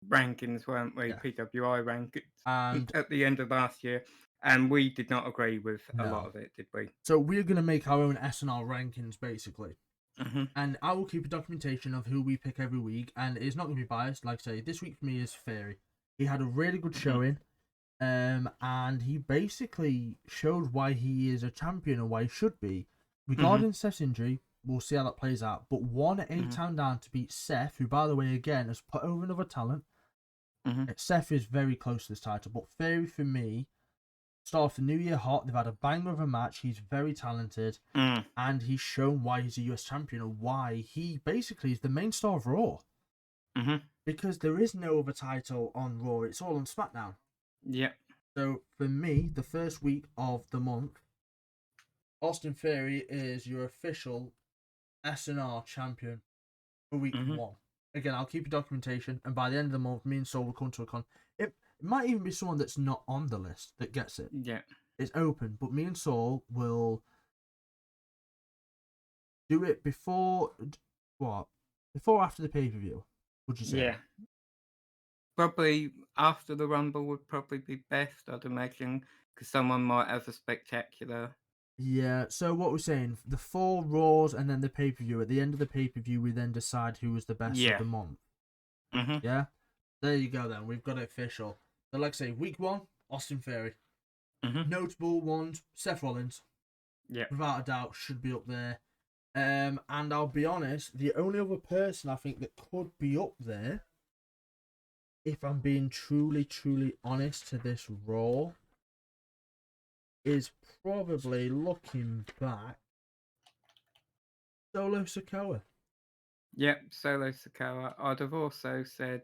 rankings, weren't we? Yeah. PWI rankings And at the end of last year. And we did not agree with a lot No. of it, did we? So we're going to make our own SNL rankings, basically. Mm-hmm. And I will keep a documentation of who we pick every week, and it's not going to be biased. Like I say, this week for me is Fairy. He had a really good showing, and he basically showed why he is a champion and why he should be. Regarding Seth's injury, we'll see how that plays out. But 1 down to beat Seth, who, by the way, again, has put over another talent. Seth is very close to this title, but Fairy, for me, start off the new year hot. They've had a banger of a match. He's very talented. And he's shown why he's a US champion and why he basically is the main star of Raw. Because there is no other title on Raw, it's all on SmackDown. Yeah. So for me, the first week of the month, Austin Theory is your official SNR champion for week 1. Again, I'll keep your documentation, and by the end of the month, me and Saul will come to a con. It might even be someone that's not on the list that gets it. Yeah. It's open, but me and Saul will do it before what? Before or after the pay-per-view, would you say? Yeah. Probably after the Rumble would probably be best, I'd imagine, because someone might have a spectacular. Yeah, so what we're saying, the 4 Raws and then the pay-per-view. At the end of the pay-per-view, we then decide who was the best of the month. Yeah? There you go then, we've got it official. So like I say, week 1, Austin Theory. Notable ones, Seth Rollins. Yeah. Without a doubt, should be up there. And I'll be honest, the only other person I think that could be up there, if I'm being truly honest to this Raw, is probably, looking back, Solo Sikoa. Yep, Solo Sikoa. I'd have also said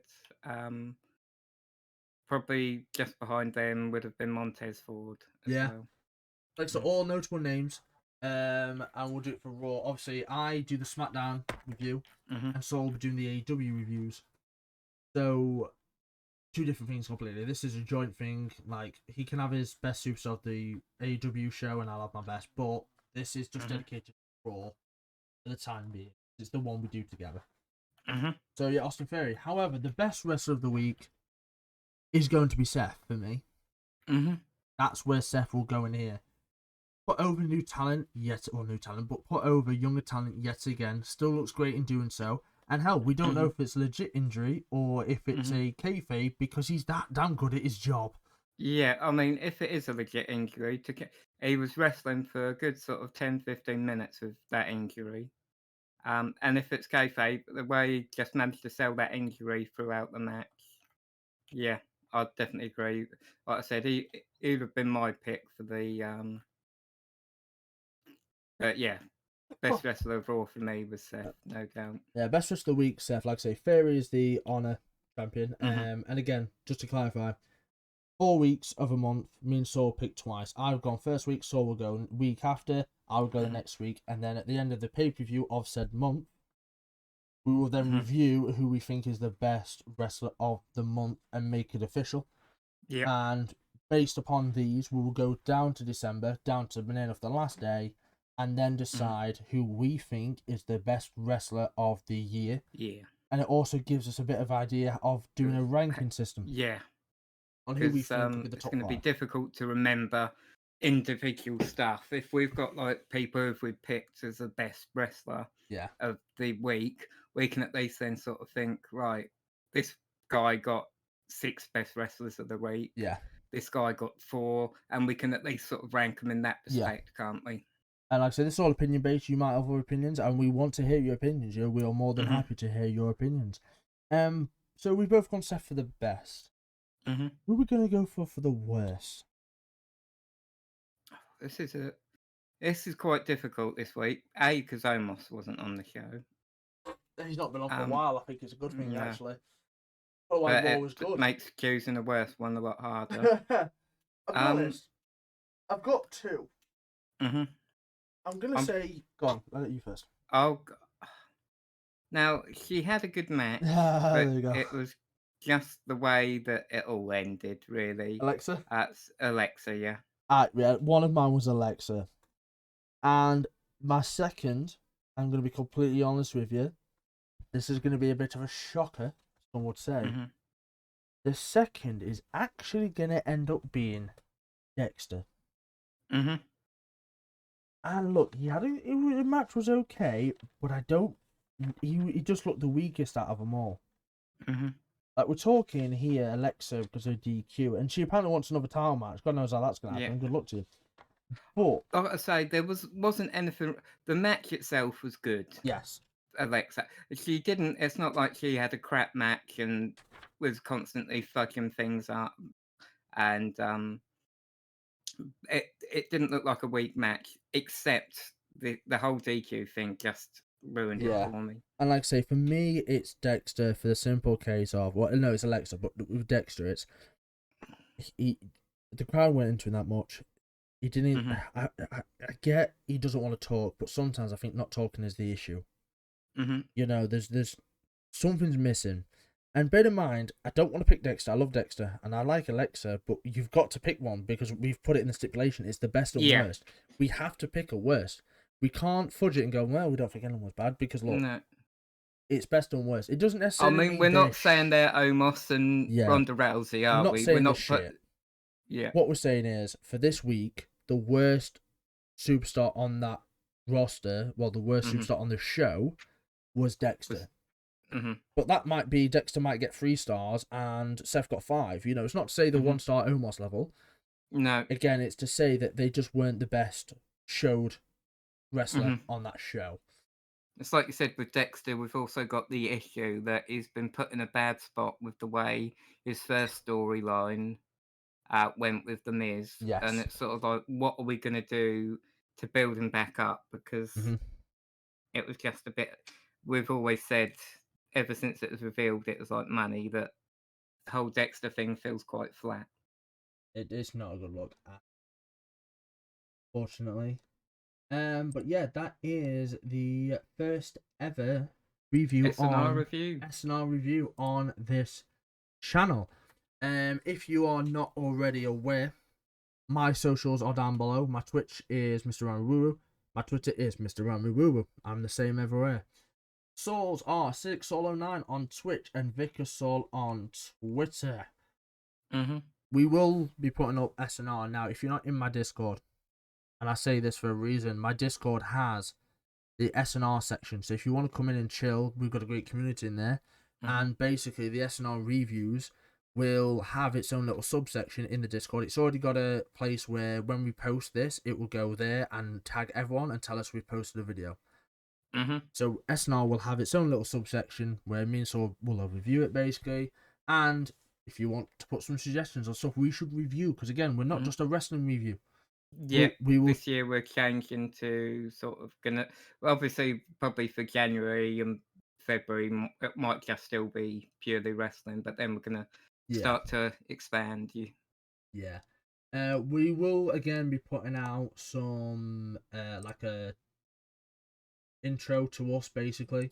probably just behind them would have been Montez Ford as well. Like, so all notable names. And we'll do it for Raw. Obviously, I do the SmackDown review, and Saul will be doing the AEW reviews. So, 2 different things completely. This is a joint thing. Like, he can have his best superstar of the AEW show, and I'll have my best. But this is just dedicated to Raw for the time being. It's the one we do together. So yeah, Austin Theory. However, the best wrestler of the week is going to be Seth for me. That's where Seth will go in here. Put over new talent but put over younger talent yet again. Still looks great in doing so. And hell, we don't know if it's a legit injury or if it's a kayfabe, because he's that damn good at his job. Yeah, I mean, if it is a legit injury, he was wrestling for a good sort of 10-15 minutes with that injury. And if it's kayfabe, the way he just managed to sell that injury throughout the match, yeah, I'd definitely agree. Like I said, he'd have been my pick for the but yeah, best wrestler overall for me was Seth, no doubt. Yeah, best wrestler of the week, Seth. Like I say, Theory is the Honor champion. And again, just to clarify, 4 weeks of a month, me and Saul picked twice. I've gone first week, Saul will go week after, I will go the next week, and then at the end of the pay-per-view of said month, we will then review who we think is the best wrestler of the month and make it official. Yeah. And based upon these, we will go down to December, down to the end of the last day, and then decide who we think is the best wrestler of the year. Yeah. And it also gives us a bit of idea of doing a ranking system. Yeah. On who we think will be the it's top going to 5. be difficult to remember individual stuff. If we've got like people who we picked as the best wrestler of the week, we can at least then sort of think, right, this guy got 6 best wrestlers of the week. Yeah. This guy got 4, and we can at least sort of rank them in that respect, can't we? And like I said, this is all opinion based. You might have other opinions, and we want to hear your opinions. We are more than happy to hear your opinions. So we've both gone Seth for the best. Who are we going to go for the worst? This is quite difficult this week. Because Omos wasn't on the show. He's not been on for a while. I think it's a good thing, actually. But Raw was good. Makes choosing the worst one a lot harder. I'll be honest. I've got 2. I'm going to say... Go on, I'll let you first. Now, she had a good match, there but you go. it was just the way that it all ended, really. Alexa? That's Alexa, yeah. Yeah, one of mine was Alexa. And my second, I'm going to be completely honest with you, this is going to be a bit of a shocker, some would say. The second is actually going to end up being Dexter. Mhm. And look, he had the match was okay, but I don't. He just looked the weakest out of them all. Mhm. Like we're talking here, Alexa because of DQ, and she apparently wants another title match. God knows how that's gonna happen. Yeah. Good luck to you. But I gotta say, there wasn't anything. The match itself was good. yes, Alexa, she didn't. It's not like she had a crap match and was constantly fucking things up. And it didn't look like a weak match, except the whole DQ thing just ruined it yeah. for me. And like I say, for me, it's Dexter for the simple case of well, no, it's Alexa, but with Dexter, it's the crowd went into him that much. He didn't. Mhm. I get he doesn't want to talk, but sometimes I think not talking is the issue. Mhm. You know, there's something's missing. And bear in mind, I don't want to pick Dexter. I love Dexter, and I like Alexa, but you've got to pick one because we've put it in the stipulation. It's the best and Yeah. worst. We have to pick a worst. We can't fudge it and go, well, we don't think anyone was bad because look, No. it's best and worst. It doesn't I necessarily mean, mean we're not they're saying they're Omos and yeah. Ronda Rousey, I'm are not we? We're saying they're not put. shit. Yeah. What we're saying is for this week, the worst superstar on that roster, well, the worst Mhm. superstar on the show was Dexter. Mhm. But that might be Dexter might get 3 stars and Seth got 5. You know, it's not to say the Mhm. 1-star Omos level. No. Again, it's to say that they just weren't the best showed wrestler Mhm. on that show. It's like you said with Dexter, we've also got the issue that he's been put in a bad spot with the way his first storyline went with The Miz. And Yes. it's sort of like, what are we going to do to build him back up? Because Mm-hmm. it was just a bit. We've always said, ever since it was revealed, it was like money, that the whole Dexter thing feels quite flat. It's not a good look, unfortunately. But yeah, that is the first ever review SNR on review. SNR review on this channel. If you are not already aware, my socials are down below. My Twitch is MrRammyWooWoo. My Twitter is MrRammyWooWoo. I'm the same everywhere. Saul's are AcidicSaul09 on Twitch and VicarSaul on Twitter. Mm-hmm. We will be putting up SNR now. If you're not in my Discord, and I say this for a reason, my Discord has the SNR section. So if you want to come in and chill, we've got a great community in there. Mm-hmm. And basically, the SNR reviews will have its own little subsection in the Discord. It's already got a place where when we post this, it will go there and tag everyone and tell us we posted a video. Mm-hmm. So SNR will have its own little subsection where me and Saul will review it basically. And if you want to put some suggestions on stuff we should review, because again, we're not Mm-hmm. just a wrestling review. Yeah, We will. this year we're changing to sort of gonna. Well, obviously, probably for January and February, it might just still be purely wrestling, but then we're gonna Yeah. start to expand. Yeah. We will again be putting out some like a intro to us basically.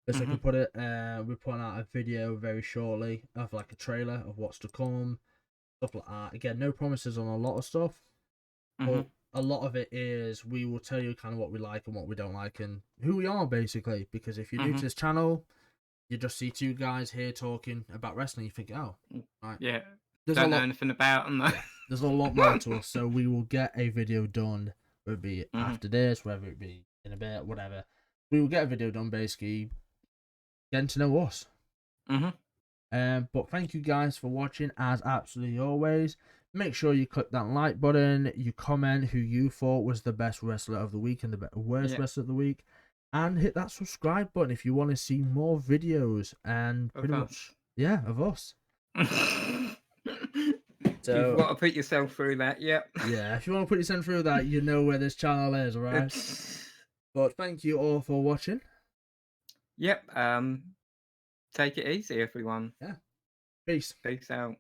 As I Mm-hmm. can put it, we're putting out a video very shortly of like a trailer of what's to come, stuff like that. Again, no promises on a lot of stuff, Mm-hmm. but a lot of it is we will tell you kind of what we like and what we don't like and who we are basically. Because if you're new Mm-hmm. to this channel, you just see 2 guys here talking about wrestling. You think, oh, right. Yeah, There's a don't know lot. anything about them though. Yeah, there's a lot more to us. So we will get a video done, whether it be Mm-hmm. after this, whether it be in a bit, whatever. We will get a video done, basically getting to know us. Mm-hmm. But thank you guys for watching, as absolutely always. Make sure you click that like button, you comment who you thought was the best wrestler of the week and the worst Yeah, wrestler of the week, and hit that subscribe button if you want to see more videos and of pretty us. much, yeah, of us. If you've So, got to put yourself through that, yep. yeah, if you want to put yourself through that, you know where this channel is, alright? But thank you all for watching. Yep. Take it easy, everyone. Yeah. Peace. Peace out.